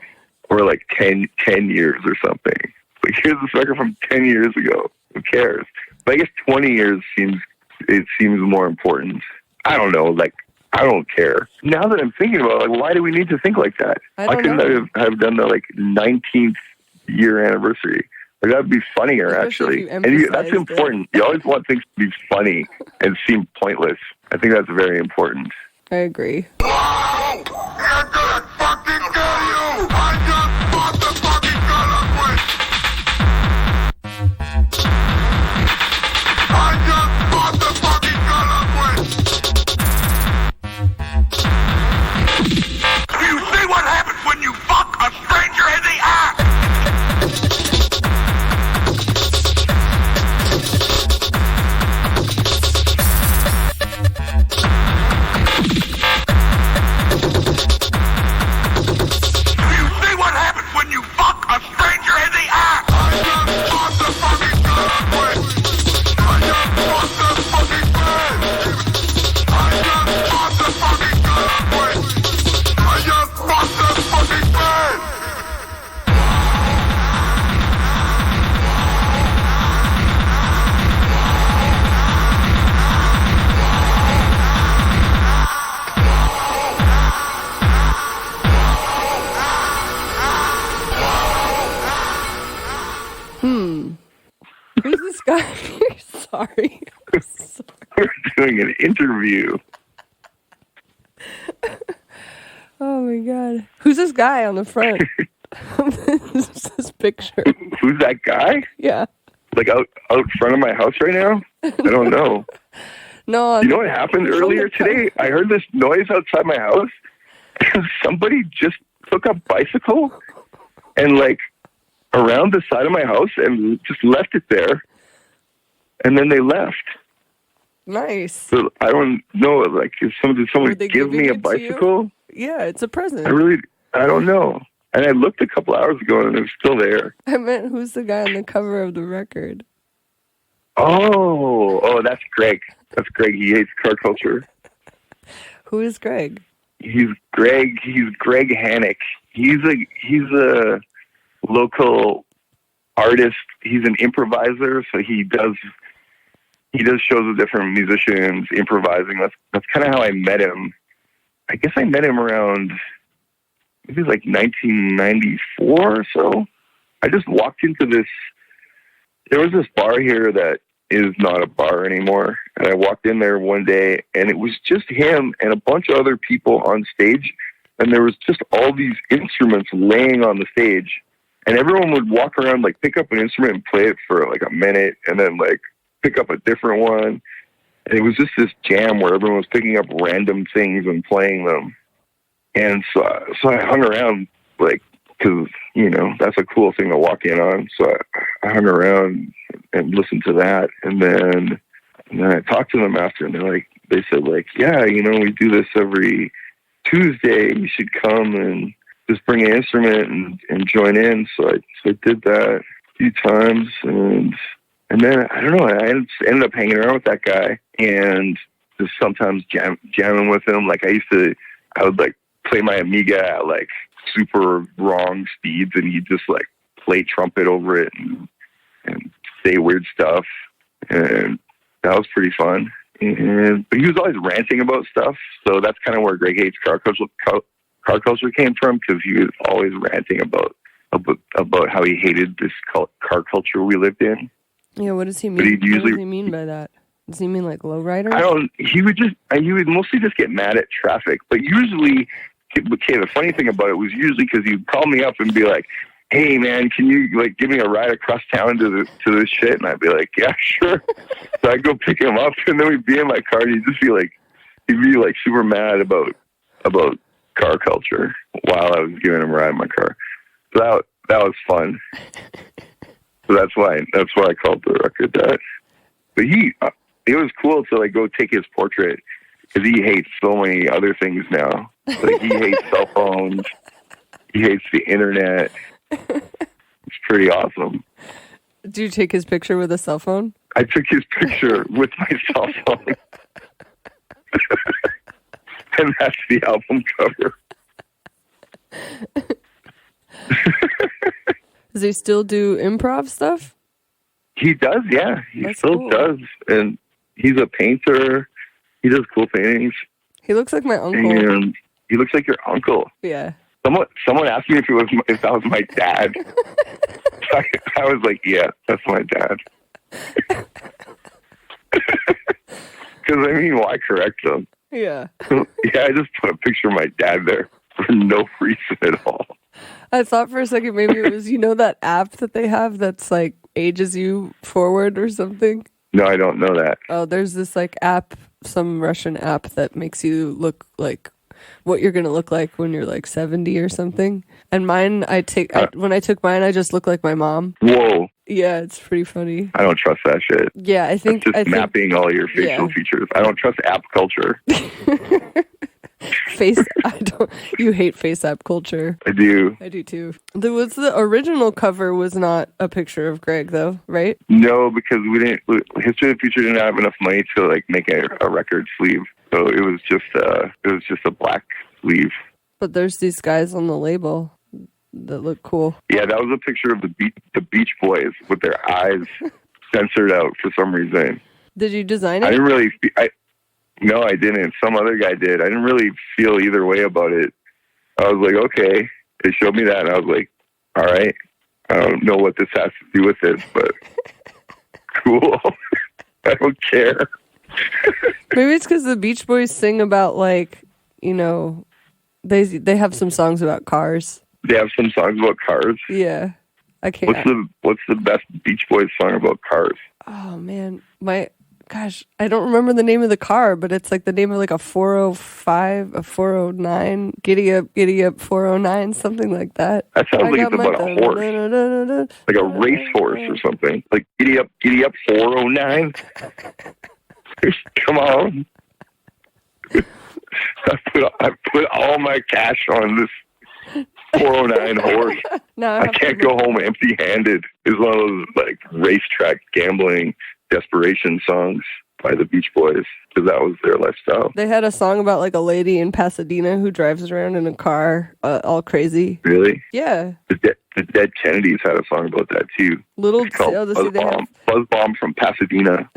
Or like 10 years or something. Like, here's this record from 10 years ago. Who cares? But I guess 20 years seems more important. I don't know. Like, I don't care. Now that I'm thinking about it, like, why do we need to think like that? Why couldn't I have done the like 19th year anniversary? Like, that'd be funnier, actually. And that's important. You always want things to be funny and seem pointless. I think that's very important. I agree. Who's this guy? Sorry. We're doing an interview. Oh my god. Who's this guy on the front? this picture. Who's that guy? Yeah. Like out front of my house right now? I don't know. No. You know what happened earlier today? I heard this noise outside my house. Somebody just took a bicycle and like around the side of my house and just left it there. And then they left. Nice. So I don't know, like, did someone give me a bicycle? Yeah, it's a present. I don't know. And I looked a couple hours ago and it was still there. I meant, who's the guy on the cover of the record? Oh, that's Greg. That's Greg. He hates car culture. Who is Greg? He's Greg Hannock. He's a local artist. He's an improviser, so he does shows with different musicians improvising. That's kind of how I met him. I guess I met him around maybe like 1994 or so. I just walked into this. There was this bar here that is not a bar anymore, and I walked in there one day, and it was just him and a bunch of other people on stage, and there was just all these instruments laying on the stage, and everyone would walk around, like, pick up an instrument and play it for like a minute, and then like pick up a different one. And it was just this jam where everyone was picking up random things and playing them. And so I hung around like because, you know, that's a cool thing to walk in on. So I hung around and listened to that. And then I talked to them after, and they said, like, yeah, you know, we do this every Tuesday. You should come and just bring an instrument and join in. So I did that a few times. And then, I don't know, I ended up hanging around with that guy and just sometimes jamming with him. Like, I would, like, play my Amiga at, like, super wrong speeds, and he'd just, like, play trumpet over it and say weird stuff. And that was pretty fun. But he was always ranting about stuff, so that's kind of where Greg Hates car culture came from, because he was always ranting about how he hated this car culture we lived in. Yeah, what does he mean? What does he mean by that? Does he mean like lowrider? He would mostly just get mad at traffic, but usually, okay, the funny thing about it was usually because he'd call me up and be like, hey man, can you like give me a ride across town to this shit? And I'd be like, yeah, sure. So I'd go pick him up, and then we'd be in my car, and he'd be like super mad about car culture while I was giving him a ride in my car. So that was fun. So that's why I called the record that. But it was cool to like go take his portrait, because he hates so many other things now. Like, he hates cell phones. He hates the internet. It's pretty awesome. Did you take his picture with a cell phone? I took his picture with my cell phone. And that's the album cover. Does he still do improv stuff? He does, yeah. He still cool. does. And he's a painter. He does cool paintings. He looks like my uncle. And he looks like your uncle. Yeah. Someone asked me if that was my dad. I was like, yeah, that's my dad. Because, I mean, why correct them? Yeah. Yeah, I just put a picture of my dad there for no reason at all. I thought for a second maybe it was, you know, that app that they have that's like ages you forward or something? No, I don't know that. Oh, there's this like app, some Russian app that makes you look like what you're going to look like when you're like 70 or something. And mine, when I took mine, I just looked like my mom. Whoa. Yeah, it's pretty funny. I don't trust that shit. Yeah, I think... That's just mapping all your facial features. I don't trust app culture. You hate face app culture. I do. I do too. The original cover was not a picture of Greg though, right? No, because History of the Future didn't have enough money to like make a record sleeve. So it was just a black sleeve. But there's these guys on the label that look cool. Yeah, that was a picture of the Beach Boys with their eyes censored out for some reason. Did you design it? I didn't really... No, I didn't. Some other guy did. I didn't really feel either way about it. I was like, okay. They showed me that, and I was like, all right. I don't know what this has to do with this, but cool. I don't care. Maybe it's because the Beach Boys sing about, like, you know, they have some songs about cars. They have some songs about cars? Yeah. I can't. What's the best Beach Boys song about cars? Oh, man. Gosh, I don't remember the name of the car, but it's like the name of like a 405, a 409, giddy up 409, something like that. That sounds like it's about a horse. Like a racehorse or something. Like giddy up 409. Come on. I put all my cash on this 409 horse. I can't go home empty-handed. It's one of those like racetrack gambling desperation songs by the Beach Boys, because that was their lifestyle. They had a song about like a lady in Pasadena who drives around in a car all crazy. Really? Yeah. The Dead Kennedys had a song about that too. It's called Buzz Bomb from Pasadena.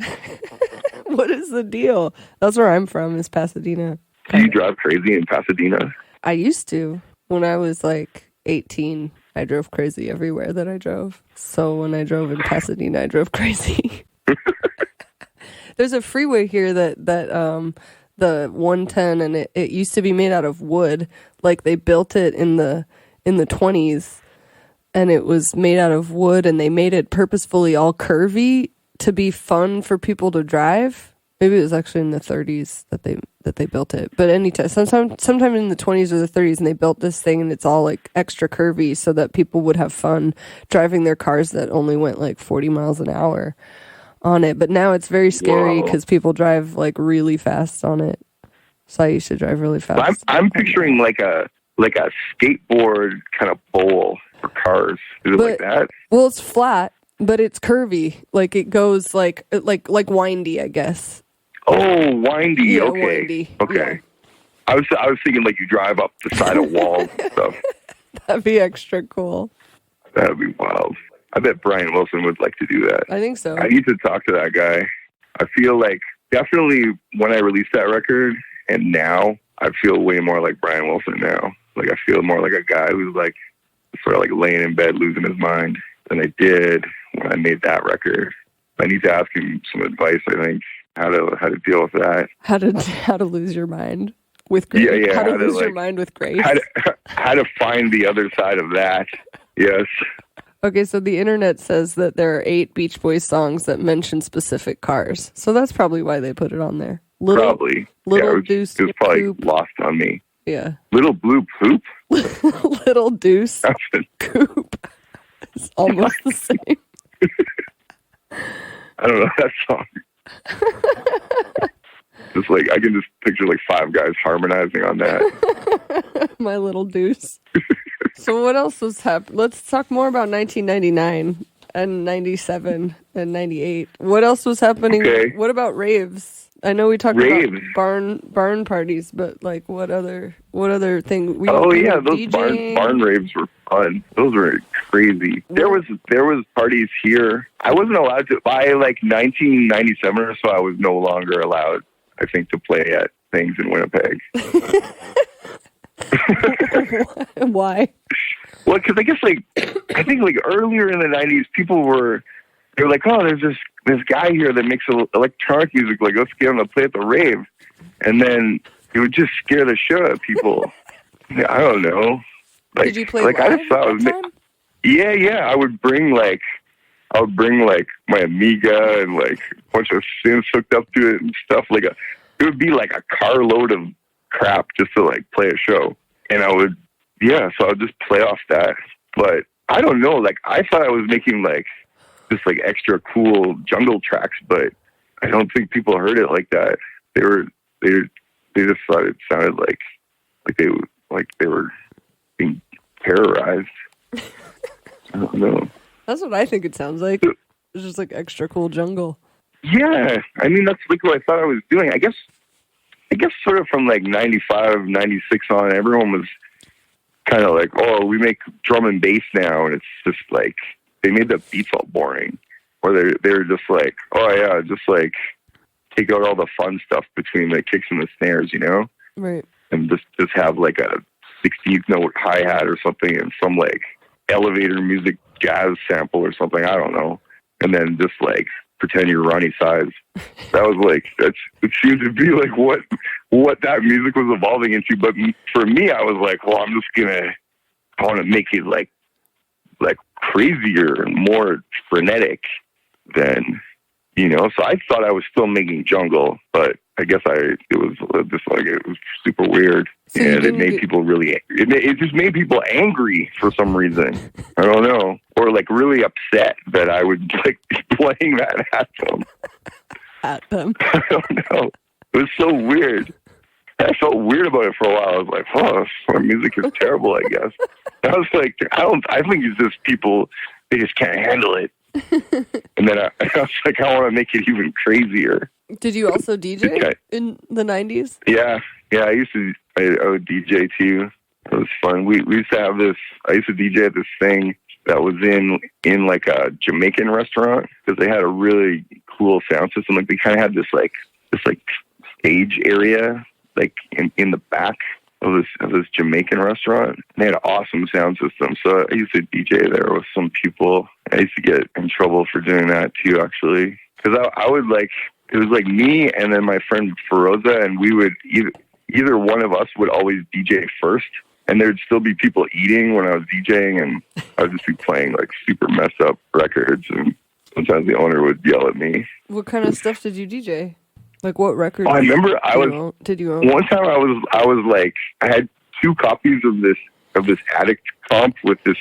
What is the deal? That's where I'm from, is Pasadena. Do you drive crazy in Pasadena? I used to. When I was like 18, I drove crazy everywhere that I drove. So when I drove in Pasadena, I drove crazy. There's a freeway here that the 110, and it used to be made out of wood. Like they built it in the 20s, and it was made out of wood, and they made it purposefully all curvy to be fun for people to drive. Maybe it was actually in the 30s that that they built it. But anytime, sometime in the 20s or the 30s, and they built this thing, and it's all like extra curvy so that people would have fun driving their cars that only went like 40 miles an hour on it. But now it's very scary because people drive like really fast on it. So I used to drive really fast. I'm picturing like a skateboard kind of bowl for cars. Is it like that? Well, it's flat, but it's curvy. Like it goes like windy, I guess. Oh, windy. Yeah, okay. windy. Okay. Yeah. I was thinking like you drive up the side of walls and stuff. That'd be extra cool. That'd be wild. I bet Brian Wilson would like to do that. I think so. I need to talk to that guy. I feel like definitely when I released that record and now I feel way more like Brian Wilson now. Like I feel more like a guy who's like sort of like laying in bed losing his mind than I did when I made that record. I need to ask him some advice, I think, how to deal with that. How to lose your mind with grace. Yeah. How to lose your mind with grace. How to find the other side of that. Yes. Okay, so the internet says that there are 8 Beach Boys songs that mention specific cars. So that's probably why they put it on there. Probably. Little it Deuce was probably Coupe. lost on me. Yeah. Little Blue Poop? Little Deuce Coupe. It's almost the same. I don't know that song. Just like I can just picture like 5 guys harmonizing on that. My Little Deuce. So what else was happening? Let's talk more about 1999 and 97 and 98. What else was happening? Okay. What about raves? I know we talked Raves. about barn parties, but like what other thing? Those barn raves were fun. Those were crazy. There was parties here. I wasn't allowed to by like 1997 or so. I was no longer allowed, I think, to play at things in Winnipeg. Why? Well, because I think earlier in the 90s, they were like, oh, there's this guy here that makes electronic music. Like, let's get him to play at the rave. And then it would just scare the shit out of people. I don't know. Like, did you play like live I just thought at that time? Yeah. I would bring my Amiga and like a bunch of synths hooked up to it and stuff. It would be like a carload of crap just to like play a show. And so I would just play off that. But I don't know, like I thought I was making like just like extra cool jungle tracks, but I don't think people heard it like that. They just thought it sounded like they were being terrorized. I don't know. That's what I think it sounds like. It's just like extra cool jungle. Yeah, I mean that's like what I thought I was doing. I guess sort of from like 95, 96 on, everyone was kind of like, oh, we make drum and bass now, and it's just like they made the beats all boring, or they were just like, oh yeah, just like take out all the fun stuff between the kicks and the snares, you know, right? And just have like a 16th note hi hat or something, and some like elevator music jazz sample or something, I don't know, and then just like pretend you're Ronnie Size. That was like it seemed to be like what that music was evolving into. But for me, I was like, well, I want to make it like crazier and more frenetic than, you know. So I thought I was still making jungle, but I guess it was super weird, so and it made people it just made people angry for some reason. I don't know, or like really upset that I would like be playing that at them. At them. I don't know. It was so weird. I felt weird about it for a while. I was like, oh, our music is terrible, I guess. And I was like, I think it's just people, they just can't handle it. And then I was like, I want to make it even crazier. Did you also DJ in the 90s? Yeah. I would DJ too. It was fun. We used to have this, I used to DJ at this thing that was in like a Jamaican restaurant, because they had a really cool sound system. Like they kind of had this stage area like in the back of this Jamaican restaurant. They had an awesome sound system. So I used to DJ there with some people. I used to get in trouble for doing that too, actually. Because I would like, it was like me and then my friend Feroza, and we would either one of us would always DJ first, and there'd still be people eating when I was DJing, and I would just be playing like super messed up records, and sometimes the owner would yell at me. What kind of stuff did you DJ? Like what record? Oh, I remember did you own? One time I was like, I had 2 copies of this Addict comp with this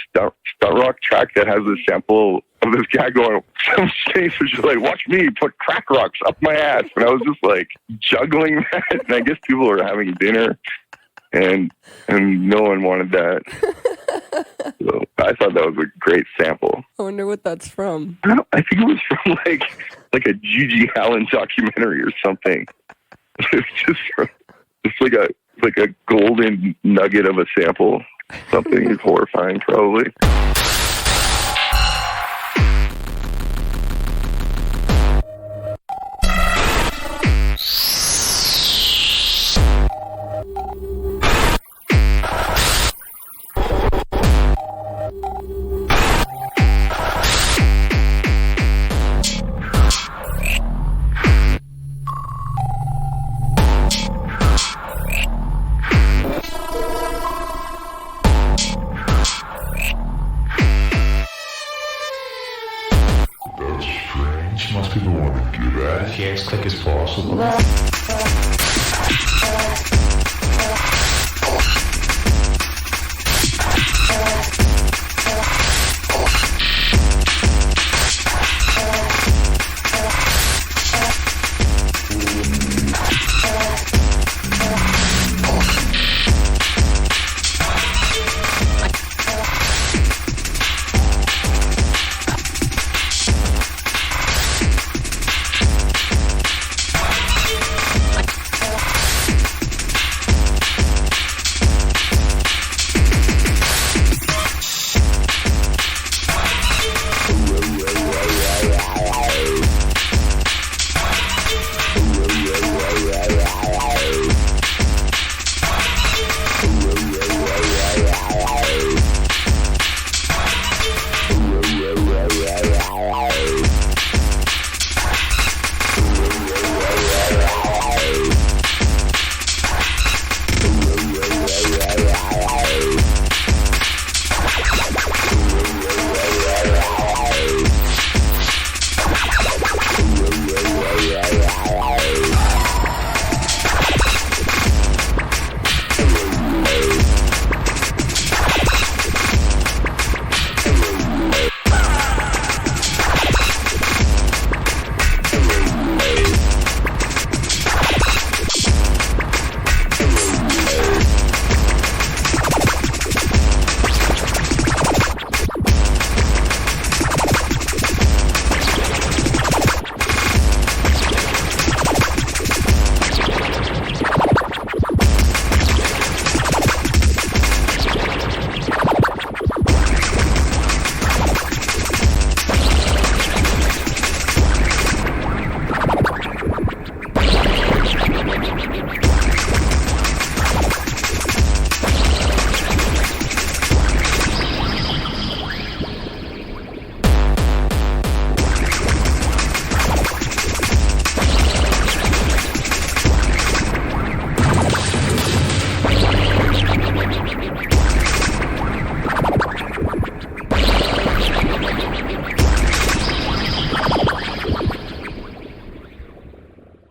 stunt rock track that has a sample of this guy going some space, which is like, watch me put crack rocks up my ass. And I was just like juggling that. And I guess people were having dinner and no one wanted that. So I thought that was a great sample. I wonder what that's from. I think it was from like a G.G. Allen documentary or something. It's just like a golden nugget of a sample. Something horrifying, probably. Most people want to do that as quick as possible.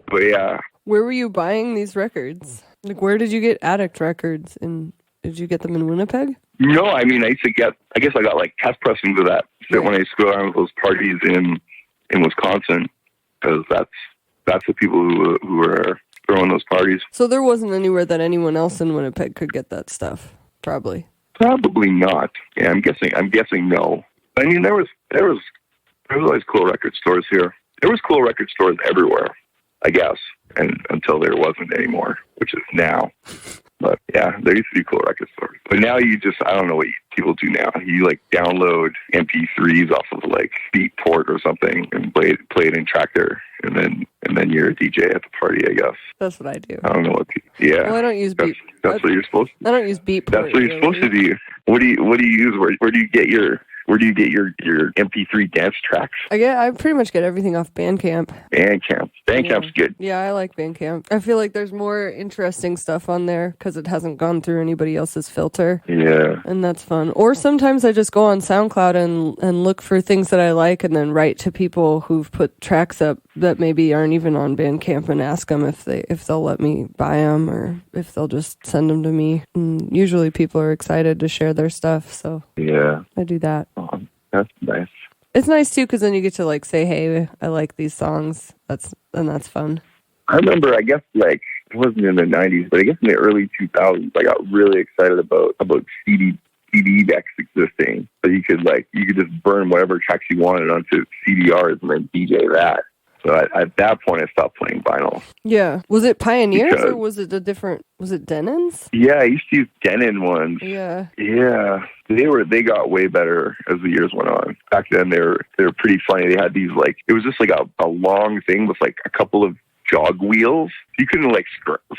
But yeah. Where were you buying these records? Like, where did you get Addict records? And did you get them in Winnipeg? No, I mean, I guess I got like test pressings of that when I used to go around with those parties in Wisconsin, because that's the people who were throwing those parties. So there wasn't anywhere that anyone else in Winnipeg could get that stuff, probably. Probably not. Yeah, I'm guessing no. I mean, there was always cool record stores here. There was cool record stores everywhere, I guess, and until there wasn't anymore, which is now. But yeah, there used to be cool record stores. But now I don't know what people do now. You like download MP3s off of like Beatport or something and play it in Tractor, and then you're a DJ at the party, I guess. That's what I do. I don't know what. Yeah. Well, I don't use Beat. That's what you're supposed to. I don't use Beatport. That's what you're supposed to do. What do you use? Where do you get your where do you get your MP3 dance tracks? I pretty much get everything off Bandcamp. Bandcamp's good. Yeah, I like Bandcamp. I feel like there's more interesting stuff on there because it hasn't gone through anybody else's filter. Yeah. And that's fun. Or sometimes I just go on SoundCloud and look for things that I like and then write to people who've put tracks up that maybe aren't even on Bandcamp and ask them if they'll let me buy them or if they'll just send them to me. And usually people are excited to share their stuff, so yeah, I do that. Oh, that's nice. It's nice too because then you get to like say, "Hey, I like these songs." That's fun. I remember, I guess like it wasn't in the '90s, but I guess in the early 2000s, I got really excited about CD decks existing. So you could just burn whatever tracks you wanted onto CDRs and then DJ that. So at that point, I stopped playing vinyl. Yeah. Was it Pioneers or was it was it Denons? Yeah, I used to use Denon ones. Yeah. Yeah. They got way better as the years went on. Back then, they were pretty funny. They had these, like, it was just like a long thing with like a couple of jog wheels. You couldn't like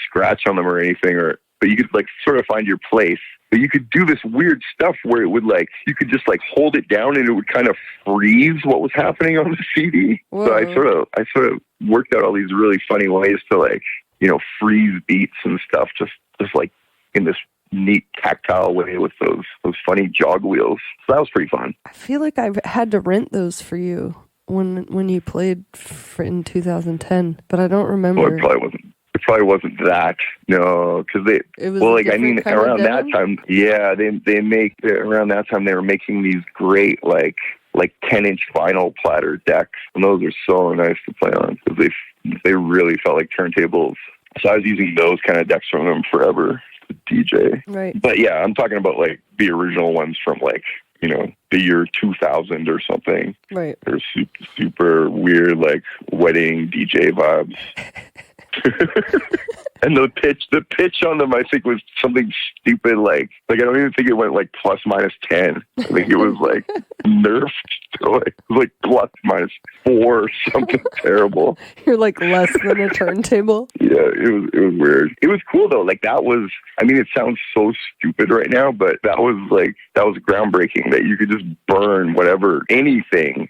scratch on them or anything, but you could like sort of find your place. But you could do this weird stuff where it would like, you could just like hold it down and it would kind of freeze what was happening on the CD. Whoa. So I sort of worked out all these really funny ways to like, freeze beats and stuff, just like in this neat tactile way with those funny jog wheels. So that was pretty fun. I feel like I've had to rent those for you when you played in 2010, but I don't remember. Well, it probably wasn't that. No, because around that time, yeah, around that time they were making these great like 10-inch vinyl platter decks, and those are so nice to play on because they really felt like turntables. So I was using those kind of decks from them forever to DJ. Right. But yeah, I'm talking about like the original ones from like, the year 2000 or something. Right. They're super weird, like wedding DJ vibes. And the pitch on them, I think, was something stupid. Like I don't even think it went like plus minus 10. I think it was like nerfed to like plus minus 4 or something terrible. You're like less than a turntable. Yeah, it was weird. It was cool though. Like that was, I mean, it sounds so stupid right now, but that was groundbreaking. That you could just burn anything.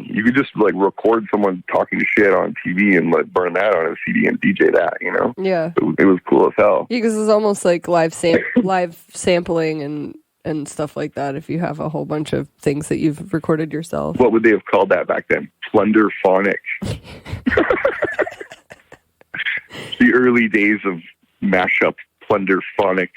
You could just like record someone talking shit on TV and like burn that on a CD and DJ that. Yeah. It was cool as hell. Yeah, because it's almost like live sampling and stuff like that if you have a whole bunch of things that you've recorded yourself. What would they have called that back then? Plunderphonic. The early days of mashup plunderphonics.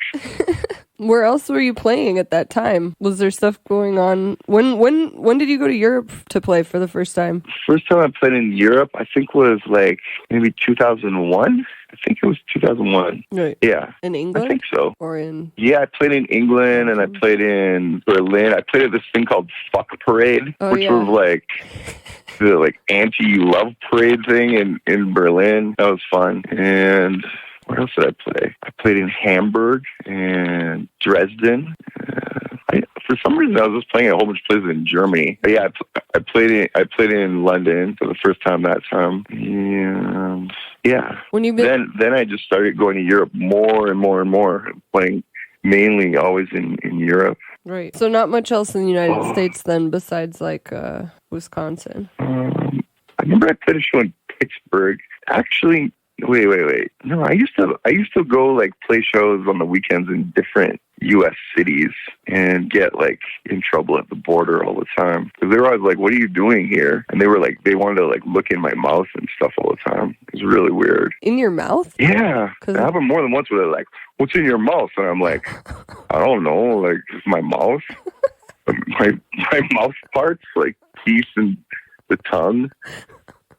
Where else were you playing at that time? Was there stuff going on? When did you go to Europe to play for the first time? First time I played in Europe, I think was like maybe 2001. I think it was 2001. Right. Yeah. In England? I think so. Or in... Yeah, I played in England and I played in Berlin. I played at this thing called Fuck Parade, which was like the like anti-love parade thing in Berlin. That was fun. And where else did I play? I played in Hamburg and Dresden. For some reason, I was just playing a whole bunch of places in Germany. But yeah, I played in London for the first time that time. And yeah, then I just started going to Europe more and more and more, playing mainly always in Europe. Right. So not much else in the United States then, besides like Wisconsin. I remember I played a show in Pittsburgh. Actually. Wait. No, I used to go like play shows on the weekends in different U.S. cities and get like in trouble at the border all the time because they were always like, "What are you doing here?" And they were like, they wanted to like look in my mouth and stuff all the time. It was really weird. In your mouth? Yeah, it happened more than once where they're like, "What's in your mouth?" And I'm like, "I don't know, like just my mouth, my mouth parts, like teeth and the tongue."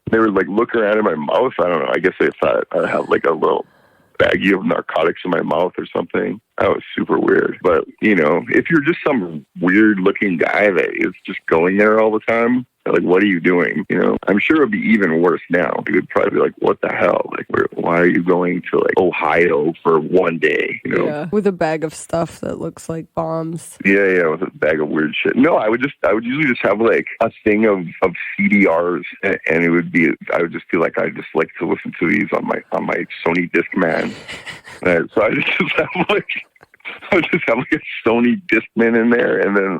They were like looking around in my mouth. I don't know. I guess they thought I had like a little baggie of narcotics in my mouth or something. That was super weird. But, if you're just some weird looking guy that is just going there all the time, like, what are you doing? I'm sure it would be even worse now. You would probably be like, what the hell? Like, why are you going to like Ohio for one day? Yeah, with a bag of stuff that looks like bombs. Yeah, with a bag of weird shit. No, I would usually just have like a thing of CDRs, and I would just feel like I just like to listen to these on my Sony Discman. So I just have like a Sony Discman in there, and then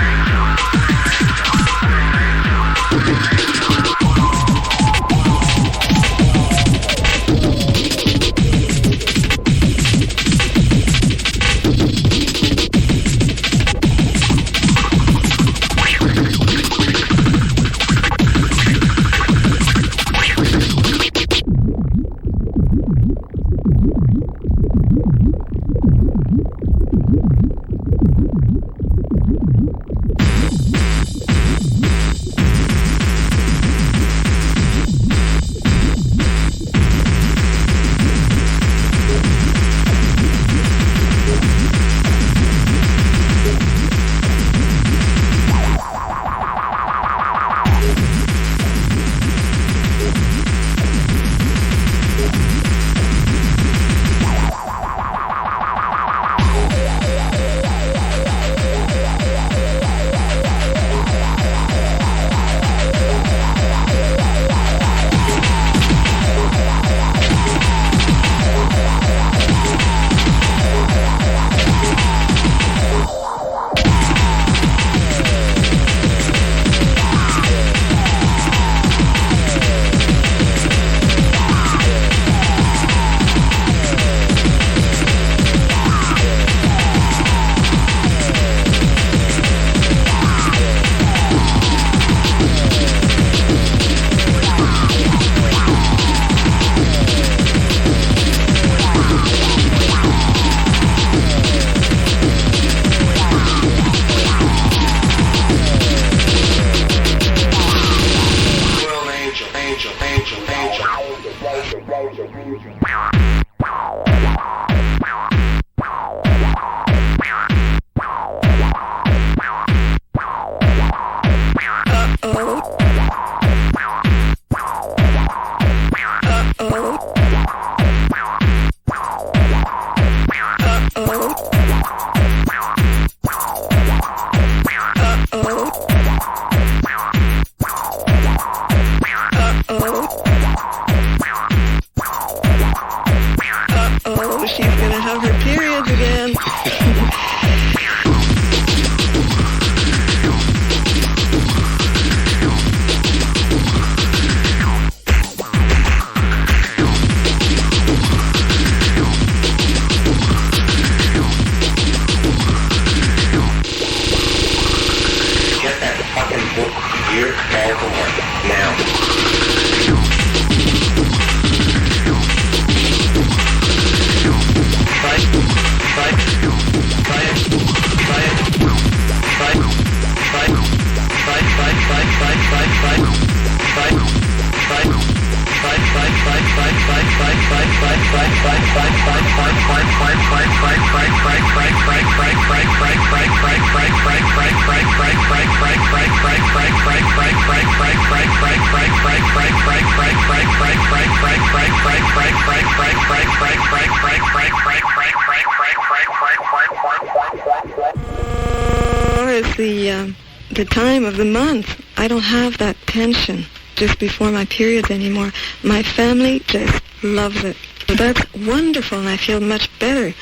The time of the month. I don't have that tension just before my periods anymore. My family just loves it. That's wonderful, and I feel much better.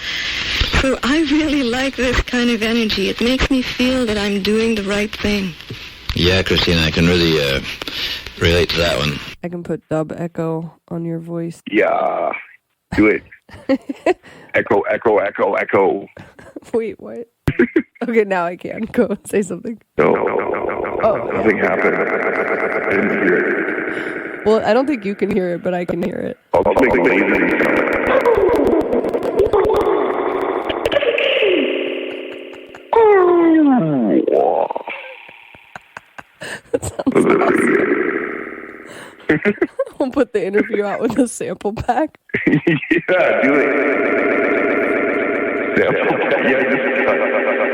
So I really like this kind of energy. It makes me feel that I'm doing the right thing. Yeah, Christina, I can really relate to that one. I can put dub echo on your voice. Yeah, do it. Echo, echo, echo, echo. Wait, what? Okay, now I can. Go and say something. No. Nothing happened. I didn't hear it. Well, I don't think you can hear it, but I can hear it. I'll just make amazing We'll put the interview out with a sample pack. Yeah, do it. Sample pack. Yeah, just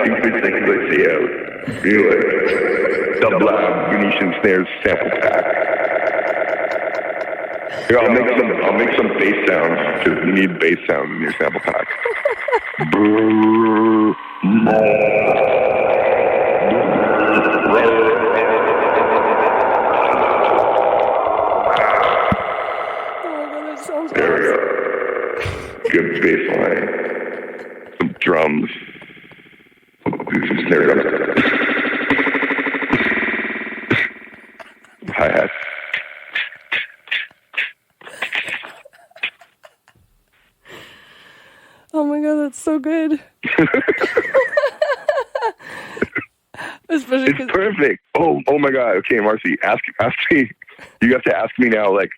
stupid things I see out. Do it. Dub Lab Venetian Snares sample pack. Here, I'll make some bass sounds because you need bass sounds in your sample pack. There we go. Good bass line. Some drums. Do some snare drums. Hi-hat. Oh my god, that's so good. Especially it's perfect. Oh my god. Okay, Marcy, ask me. You have to ask me now, like,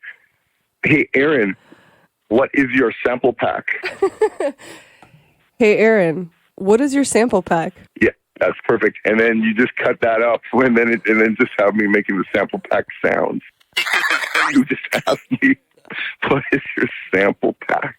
hey, Aaron, what is your sample pack? Hey, Aaron, what is your sample pack? Yeah, that's perfect. And then you just cut that up, and then just have me making the sample pack sounds. You just ask me, what is your sample pack?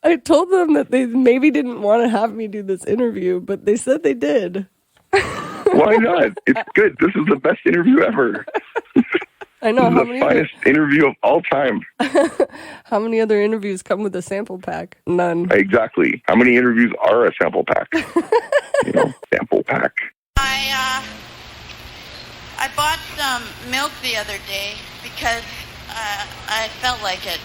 I told them that they maybe didn't want to have me do this interview, but they said they did. Why not? It's good. This is the best interview ever. I know. This is the finest interview of all time. How many other interviews come with a sample pack? None. Exactly. How many interviews are a sample pack? Sample pack. I bought some milk the other day because I felt like it.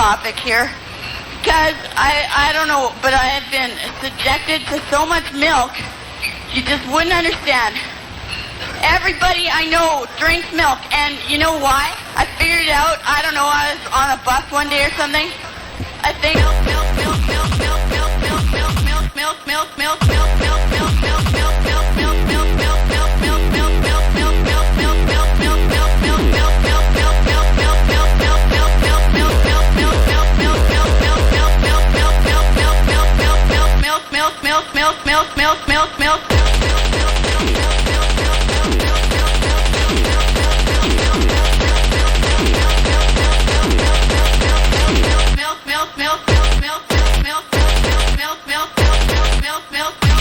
topic here. Because I don't know, but I have been subjected to so much milk, you just wouldn't understand. Everybody I know drinks milk, and you know why? I figured it out. I don't know, I was on a bus one day or something. I think milk.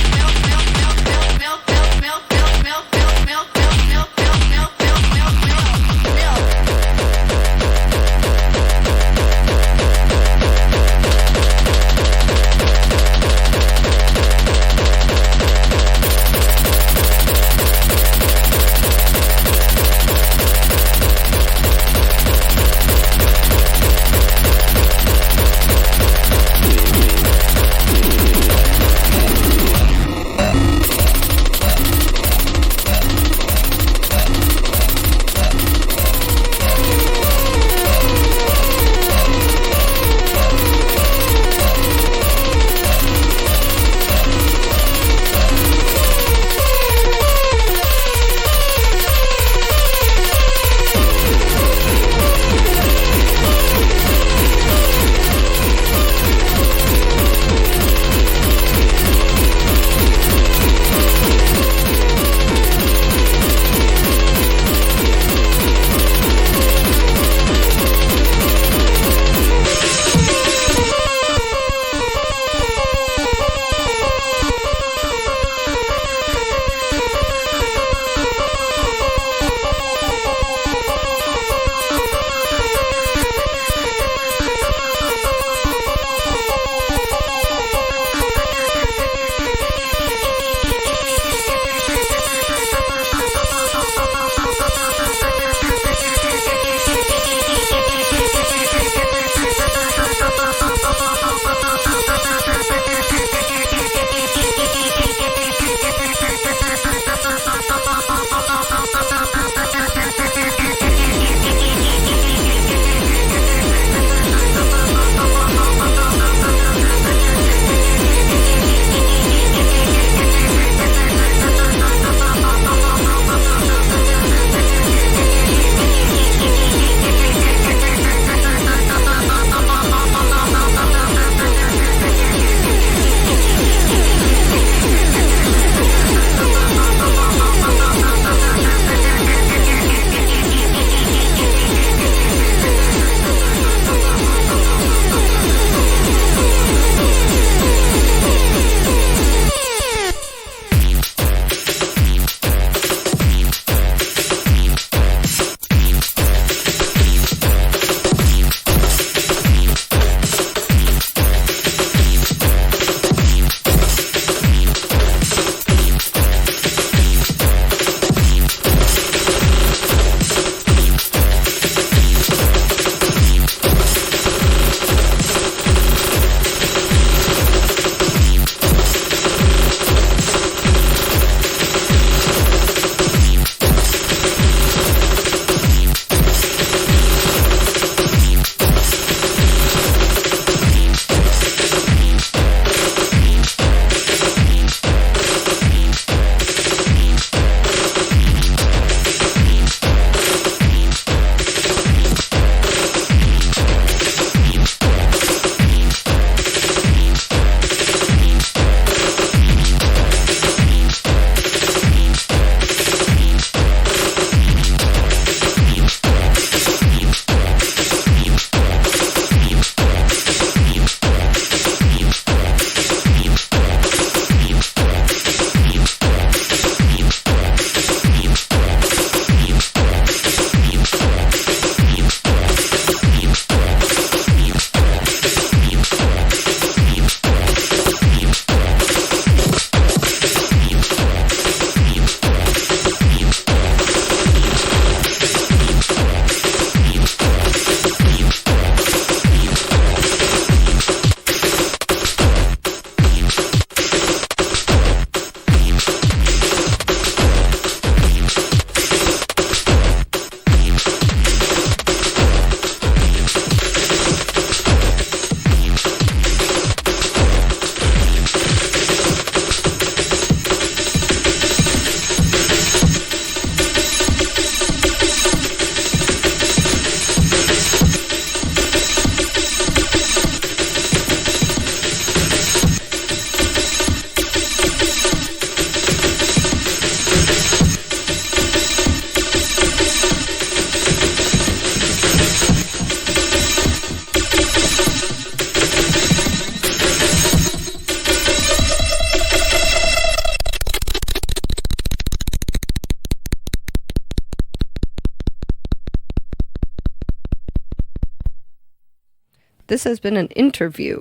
This has been an interview.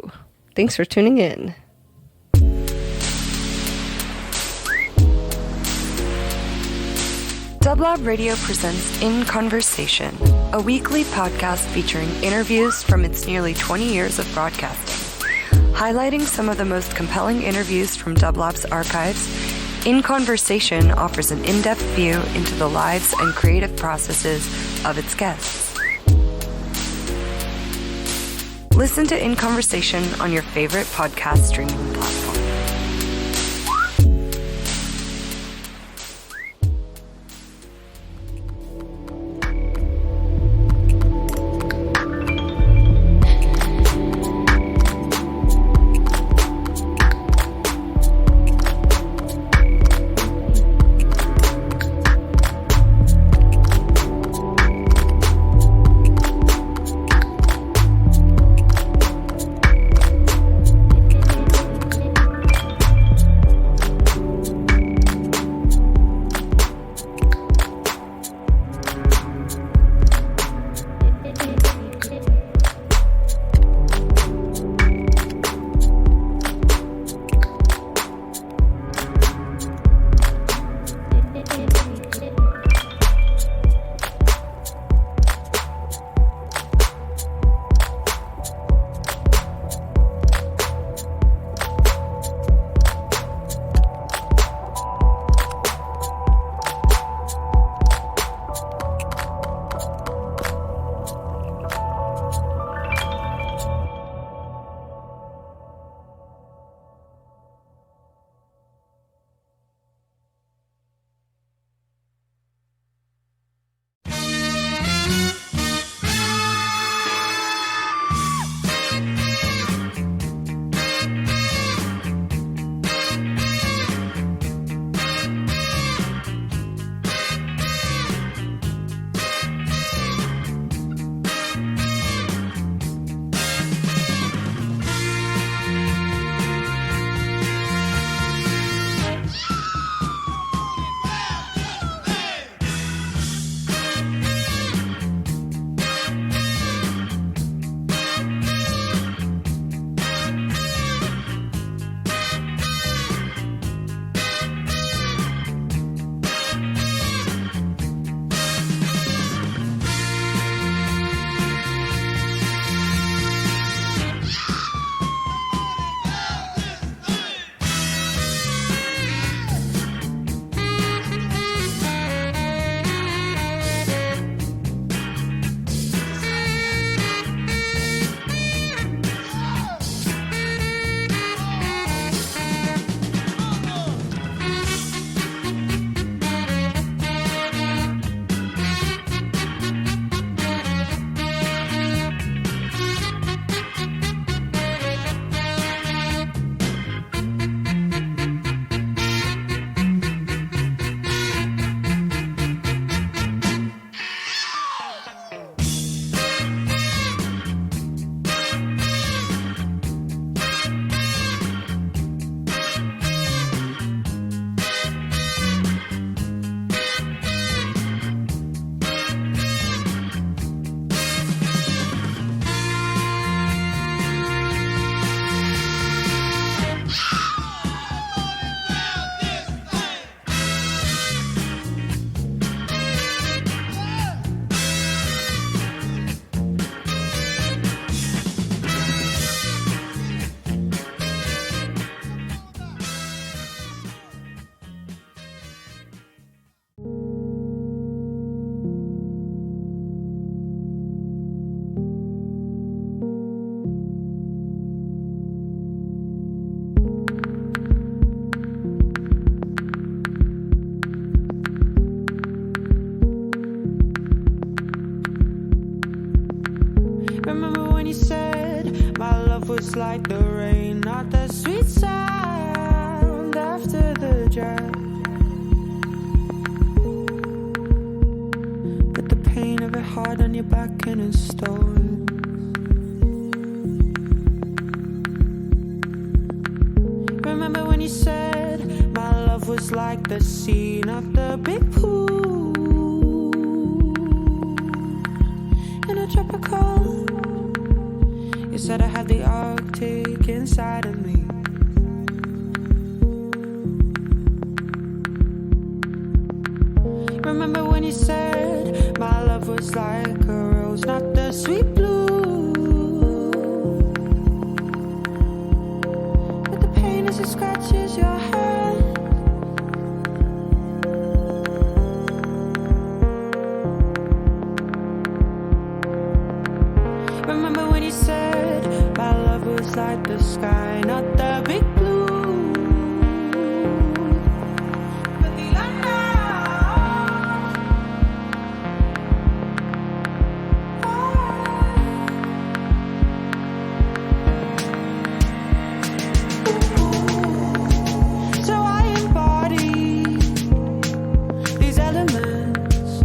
Thanks for tuning in. Dublab Radio presents In Conversation, a weekly podcast featuring interviews from its nearly 20 years of broadcasting. Highlighting some of the most compelling interviews from Dublab's archives, In Conversation offers an in-depth view into the lives and creative processes of its guests. Listen to In Conversation on your favorite podcast streaming platform. was like the rain, not the sweet sound after the drought. But the pain of it hard on your back and it's stolen. Remember when you said my love was like the sea, not the big pool in a tropical. said I had the Arctic inside of me. Remember when you said my love was like a rose, not the sweet blue, but the pain as it scratches your head. Remember when you said my love was like the sky, not the big blue, but the so I embody these elements.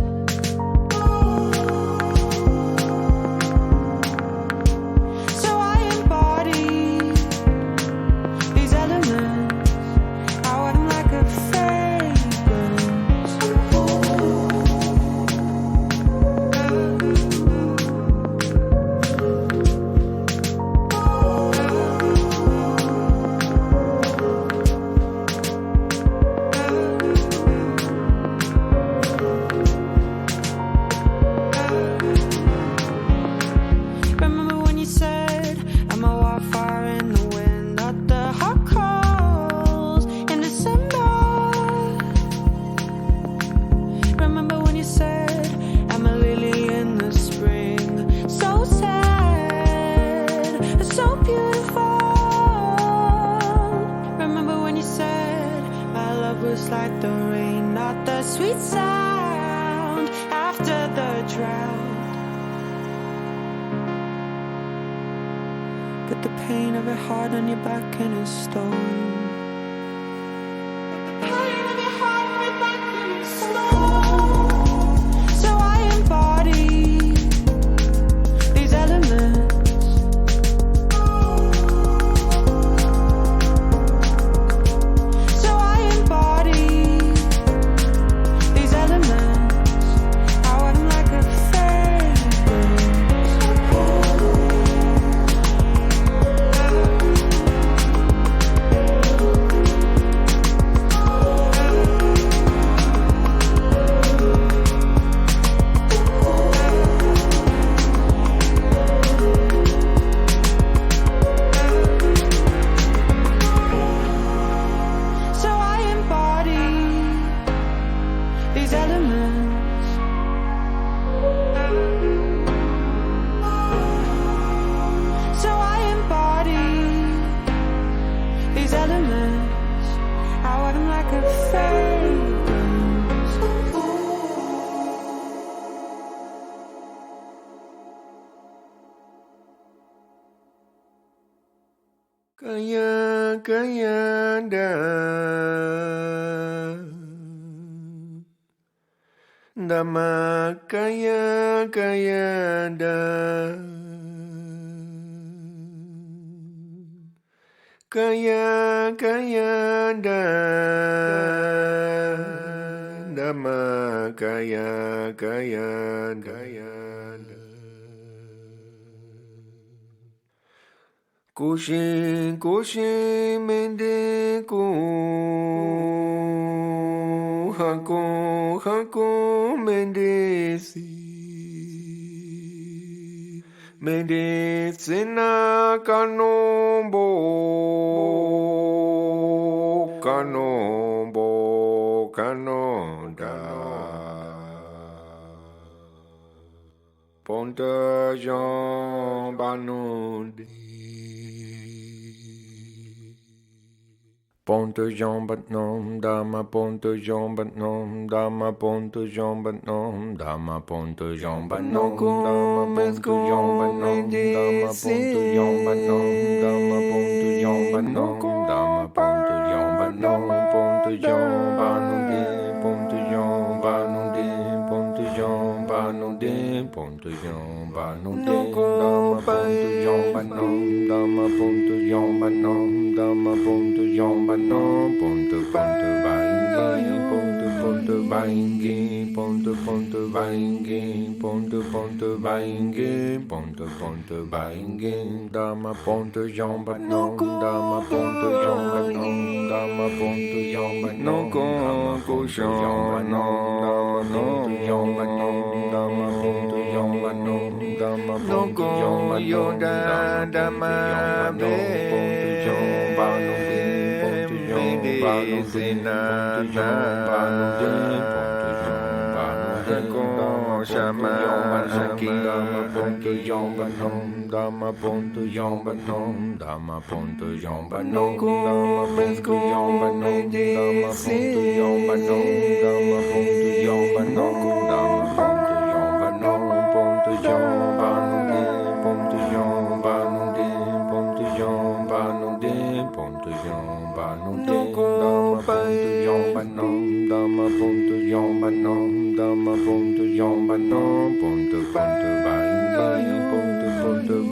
So I embody these elements. I wear them like a Remember when you said I'm a wildfire in the wind, not the hot calls in December. Remember when you said I'm a lily in the spring, so sad, so beautiful. Remember when you said my love was like the rain, not the sweet sound after the drought, but the pain of it hard on your back in a stone. So I embody these elements. So I embody these elements. I wear them like a So I embody these elements. So I embody these elements. I wear them like a fragrance. Kaya kaya da Dama kaya kaya da Kaya kaya da Dama kaya kaya kaya da Kushi kushi mende ku Haku haku mendesi Medicina canombo canombo canonda Ponta Jean Banundi Ponte Jean Batnom, Dama Ponte Jean Batnom, Dama Ponte Jean Batnom, Dama Ponte Jean Batnom, Dama Ponte Jean Batnom, Dama Ponte Jean Batnom, Dama Ponte Jean Batnom, Dama Ponte Jean Batnom, Ponte Jean Banundi, Ponte Jean Banundi, Ponte Jean Banundi, Ponte Jean Banundi, Dama Ponte Jean Batnom, Dama Ponte Jean Batnom, Dama Ponte Jean Batnom, Ponte Ponte Banundi, Ponte Ponte baingi, ponte ponte baingi, ponte ponte baingi, ponte ponte baingi, dama ponte jamba no, dama ponte jamba no, dama ponte jamba no, ko jamba no, dama ponte jamba no, dama ponte jamba no, dama ponte jamba yo dama be ponte jamba no, ponte jamba no, Shama Aki Dama Ponto Yomba Nom Dama Ponto Yomba Nom Dama Ponto Yomba Nom Dama Ponto Yomba Nom Dama Ponto Yomba Nom Dama Ponto Yomba Nom Dama Ponto Yomba Nom Ponto Yomba Nom Ponto Yomba Nom Ponto Yomba Nom Ponto Yomba Nom Dama Ponto Yomba Nom Dama Ponto Yomba Nom Ponto Ponto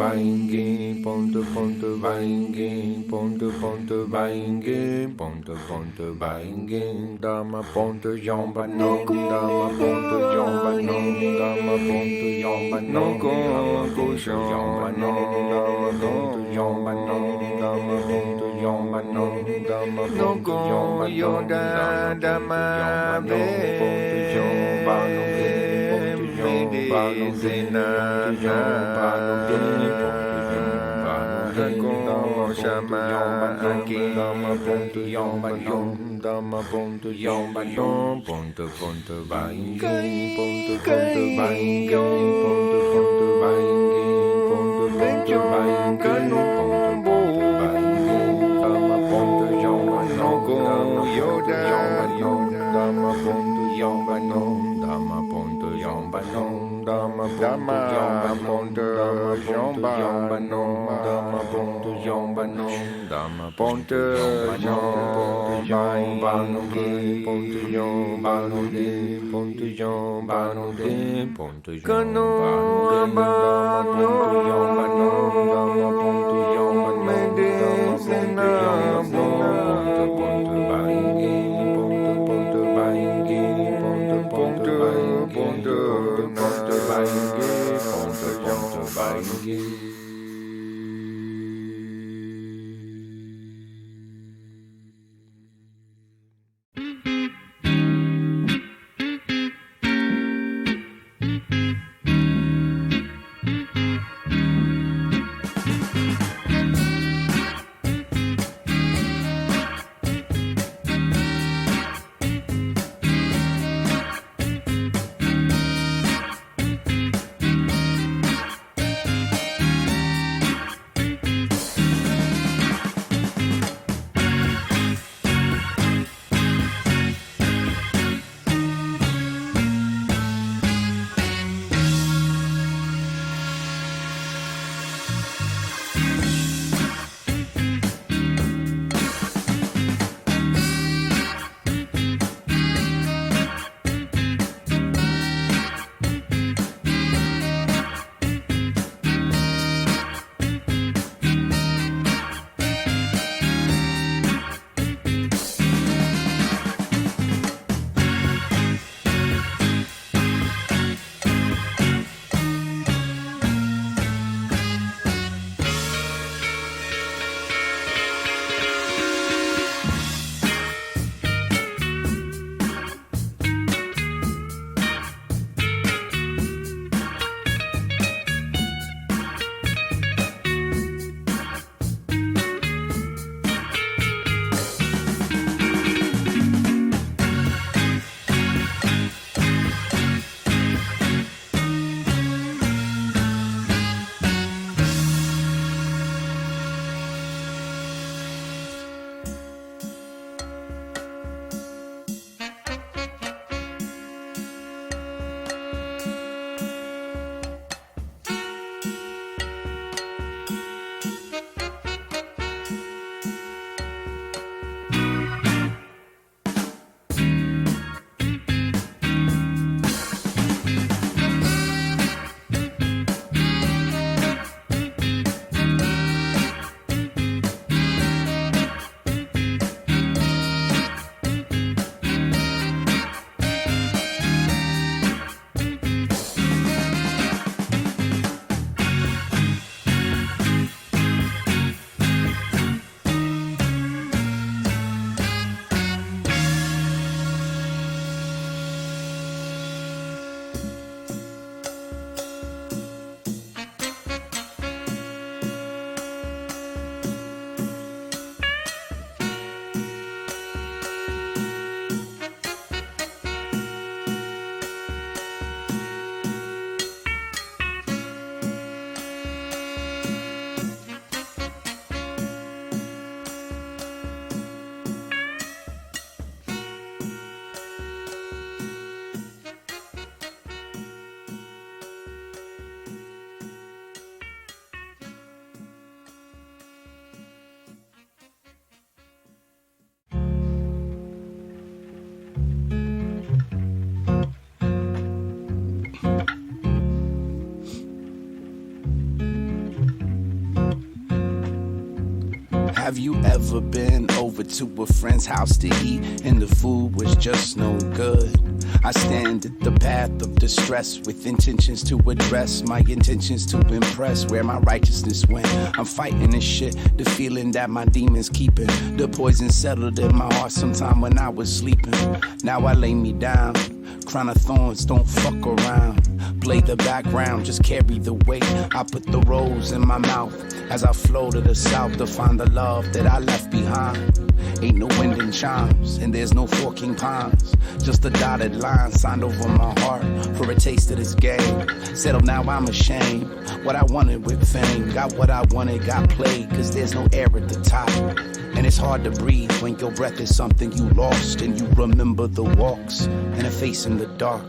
Baingi Ponto Ponto Baingi Ponto Ponto Baingi Ponto Ponto Baingi Dama Ponto Yomba Nom Dama Ponto Yomba Nom Dama Ponto Yomba Nom Ko Yomba Nom Dama Ponto Yomba Nom Dama Ponto Yomba Nom Dama Ponto Yomba Yoda Dama Be Ponto Yomba Nom Shama Aki Dama Ponto Yomba Yom Dama Ponto Yomba Yom Ponto Ponto Baingi Ponto Ponto Baingi Ponto Ponto Baingi Ponto Ponto Baingi Ponto Ponto Baingi Dama Ponto Yomba Nogo Yoda Dama Ponto Yomba Nom Dama Ponto Yomba Nom Dama Ponto Yomba Nom Dama Ponto Yomba Nom Dama Ponto Yomba Nom Ponto Yomba Nom Ponto Yomba Nom Ponto Yomba Nom Dama Ponto Yomba Nom Dama Ponto Yomba Nom Dama Ponto Ponto Baingi Ponto Ponto Baingi Ponto Ponto Baingi Ponto Baingi Have you ever been over to a friend's house to eat and the food was just no good? I stand at the path of distress with intentions to address my intentions to impress where my righteousness went. I'm fighting this shit, the feeling that my demons keeping. The poison settled in my heart sometime when I was sleeping. Now I lay me down. Crown of thorns, don't fuck around. Play the background, just carry the weight. I put the rose in my mouth as I flow to the south to find the love that I left behind. Ain't no wind and chimes, and there's no forking pines. Just a dotted line signed over my heart for a taste of this game. Settled now, I'm ashamed. What I wanted with fame, got what I wanted, got played, cause there's no air at the top. And it's hard to breathe when your breath is something you lost and you remember the walks and a face in the dark.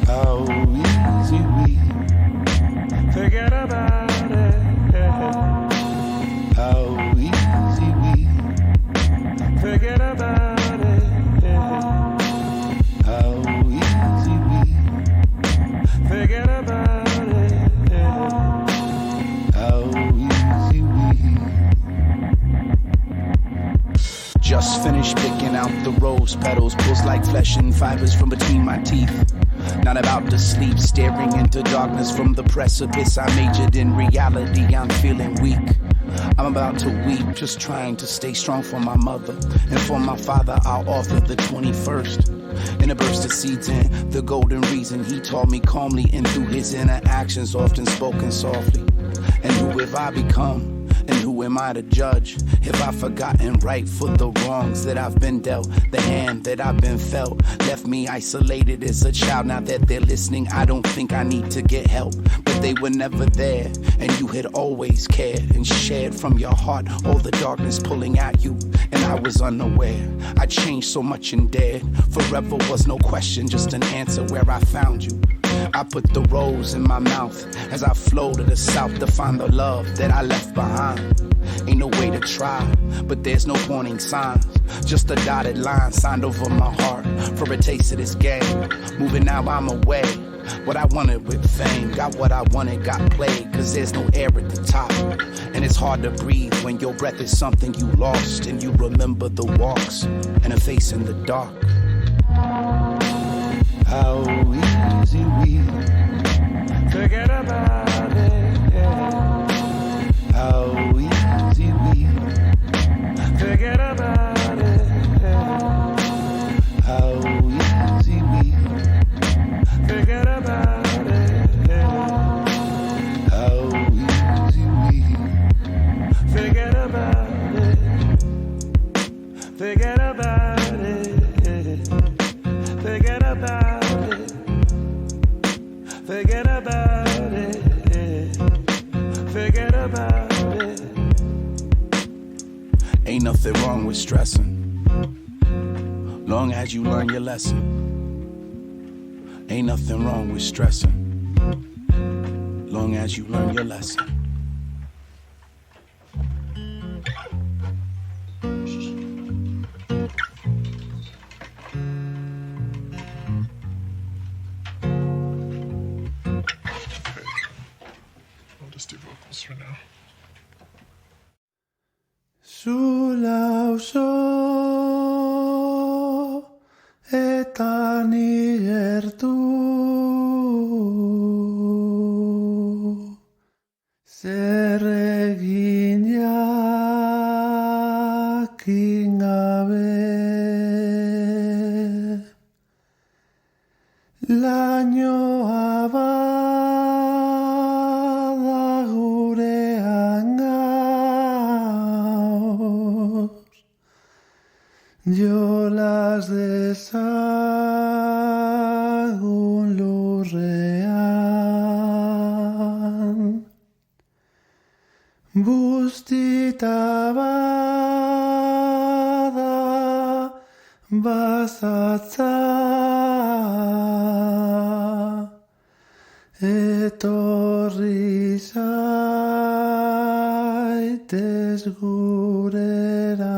How easy we forget about it. How easy we forget about it. How easy we forget about it. How easy we. Just finished picking out the rose petals, pulls like flesh and fibers from between my teeth. Not about to sleep, staring into darkness from the precipice. I majored in reality, I'm feeling weak. I'm about to weep, just trying to stay strong for my mother. And for my father, I'll offer the 21st. In a burst of seeds in the golden reason he taught me calmly, and through his interactions often spoken softly. And who have I become? And who am I to judge? Have I forgotten right for the wrongs that I've been dealt? The hand that I've been felt left me isolated as a child. Now that they're listening, I don't think I need to get help. But they were never there, and you had always cared and shared from your heart all the darkness pulling at you. And I was unaware. I changed so much and dared. Forever was no question, just an answer where I found you. I put the rose in my mouth as I flow to the south to find the love that I left behind. Ain't no way to try, but there's no warning signs. Just a dotted line signed over my heart for a taste of this game. Moving now, I'm away. What I wanted with fame, got what I wanted, got played, cause there's no air at the top. And it's hard to breathe when your breath is something you lost and you remember the walks and a face in the dark. How easy we forget about it. How easy we forget about it. How easy we forget about it. How easy we forget about it. Forget about it. Forget about it. Forget about it. Forget about it. Ain't nothing wrong with stressing, long as you learn your lesson. Ain't nothing wrong with stressing, long as you learn your lesson. For now. Zulauzo eta ni gertu zer egin jakin gabe lainoa bada gurean gaur jolas dezagun lurrean bustita bada bazatza etorri zaitez gurera.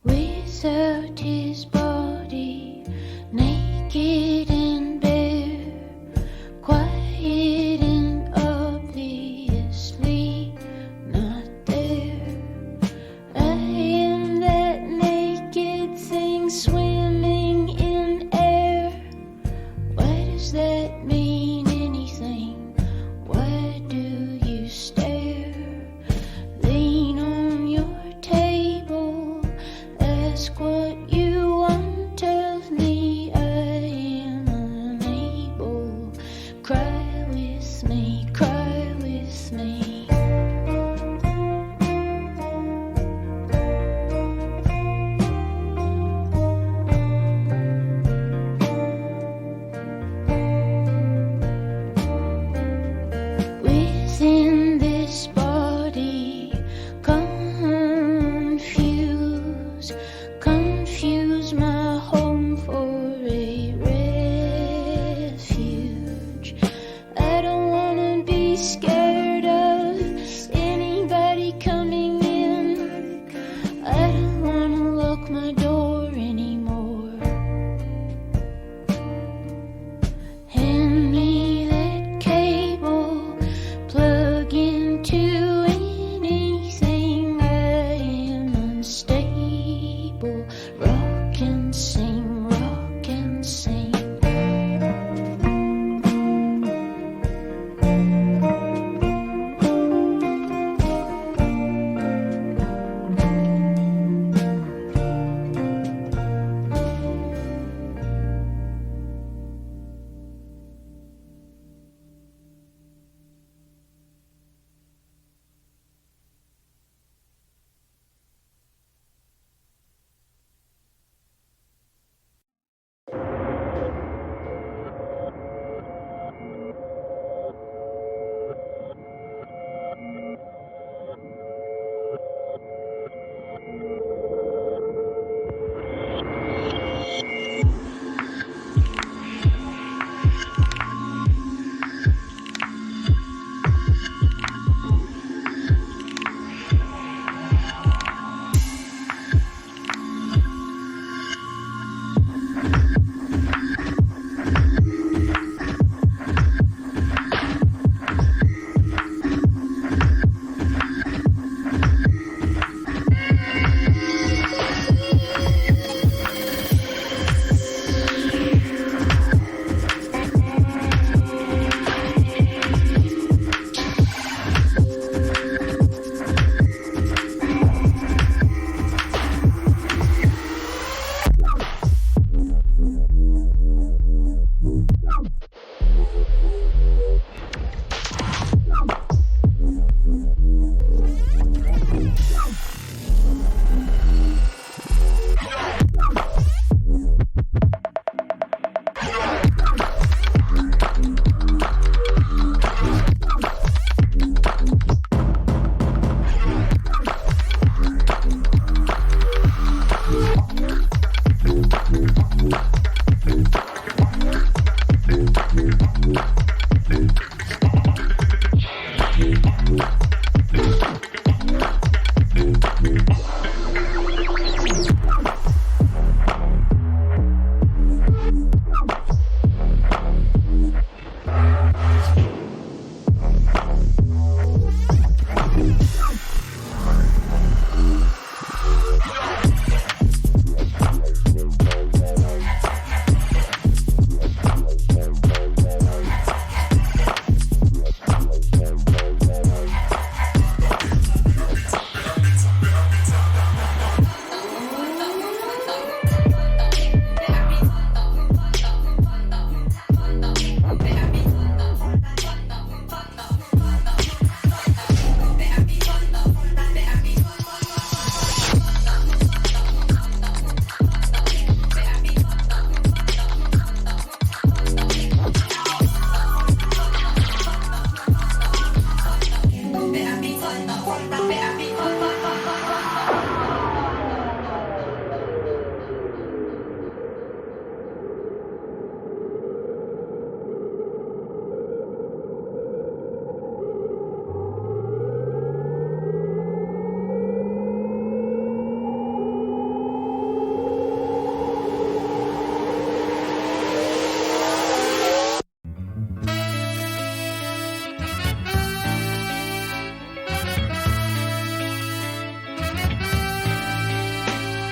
Without his body, naked and bare, quiet and obviously not there. I am that naked thing swimming in air. Why does that mean anything? Why do you stare? Lean on your table, ask what you want.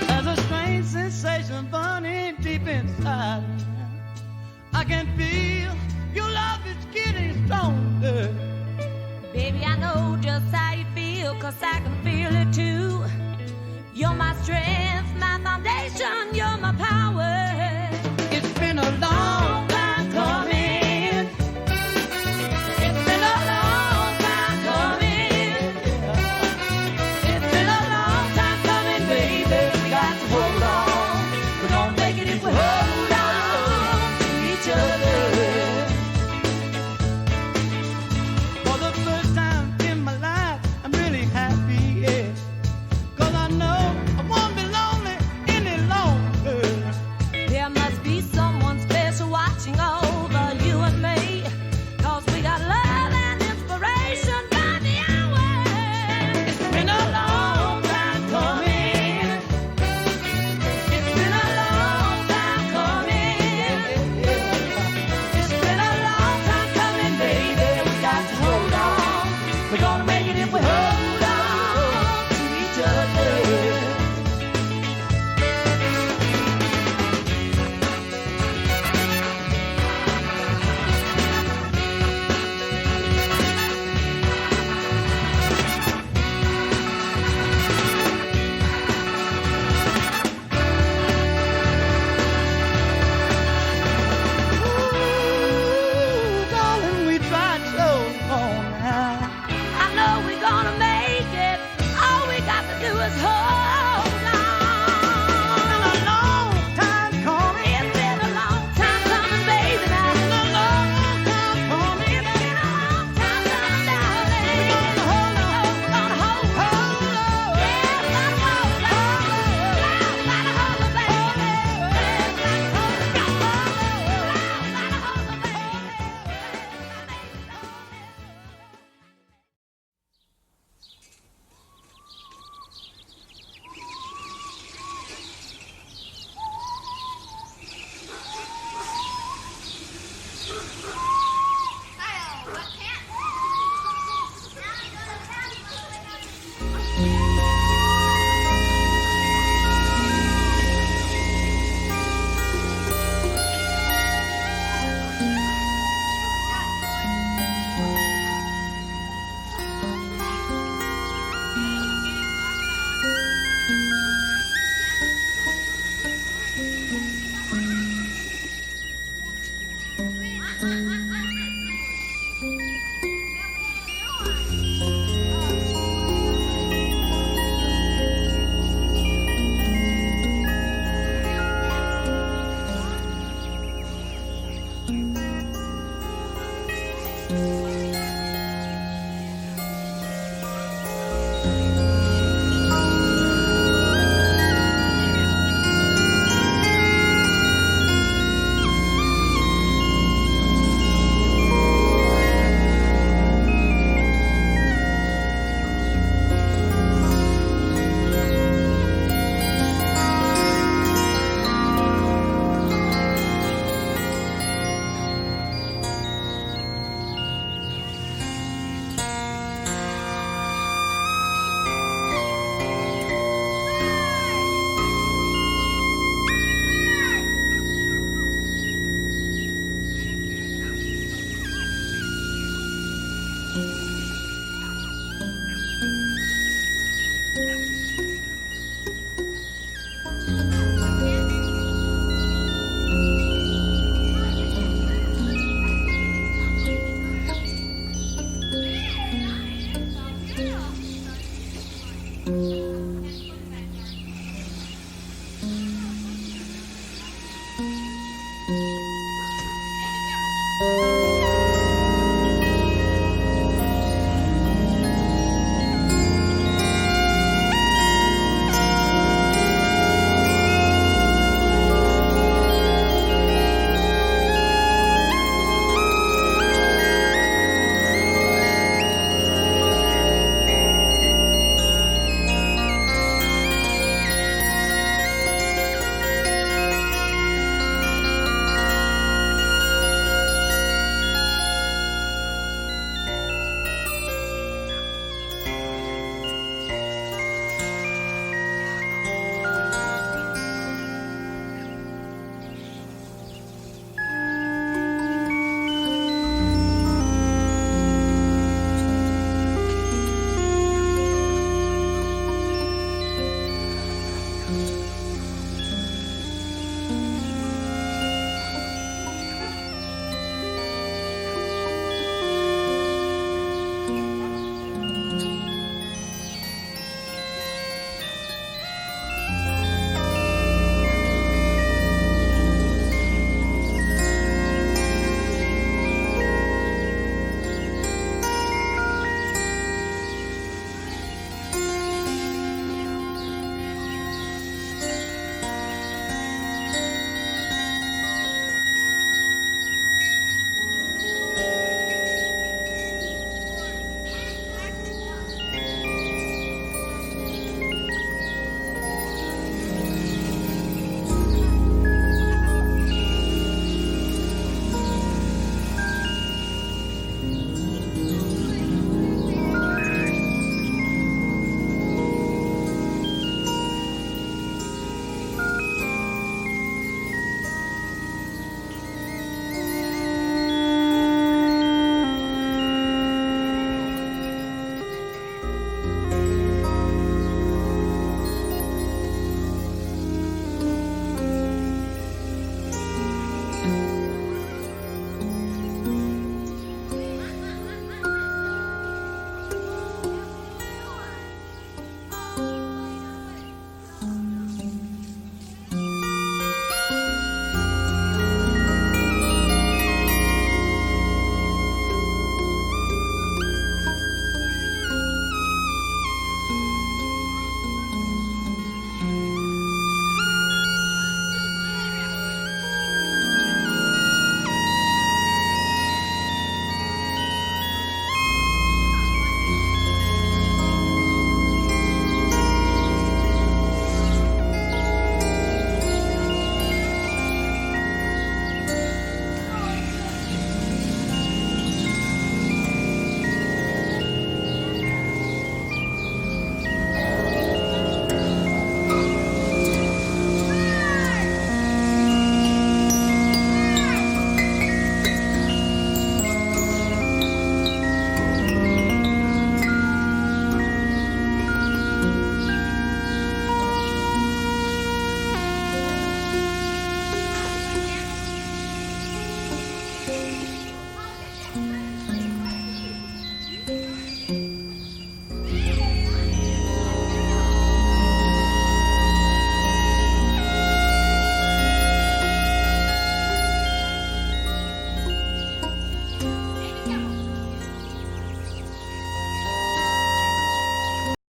There's a strange sensation burning deep inside. I can feel your love is getting stronger. Baby, I know just how you feel, 'cause I can feel it too. You're my strength, my foundation, you're my power. It's been a long time coming. It's been a long time coming. It's been a long time coming, baby. We got to hold on. We're gonna make it if we hold on to each other. For the first time in my life, I'm really happy, yeah. 'Cause I know I won't be lonely any longer. There must be someone special watching over you and me, 'cause we got love and inspiration by the hour. It's been a long time coming. It's been a long time coming. It's been a long time coming, baby. We got to hold on. We're gonna make it if we hold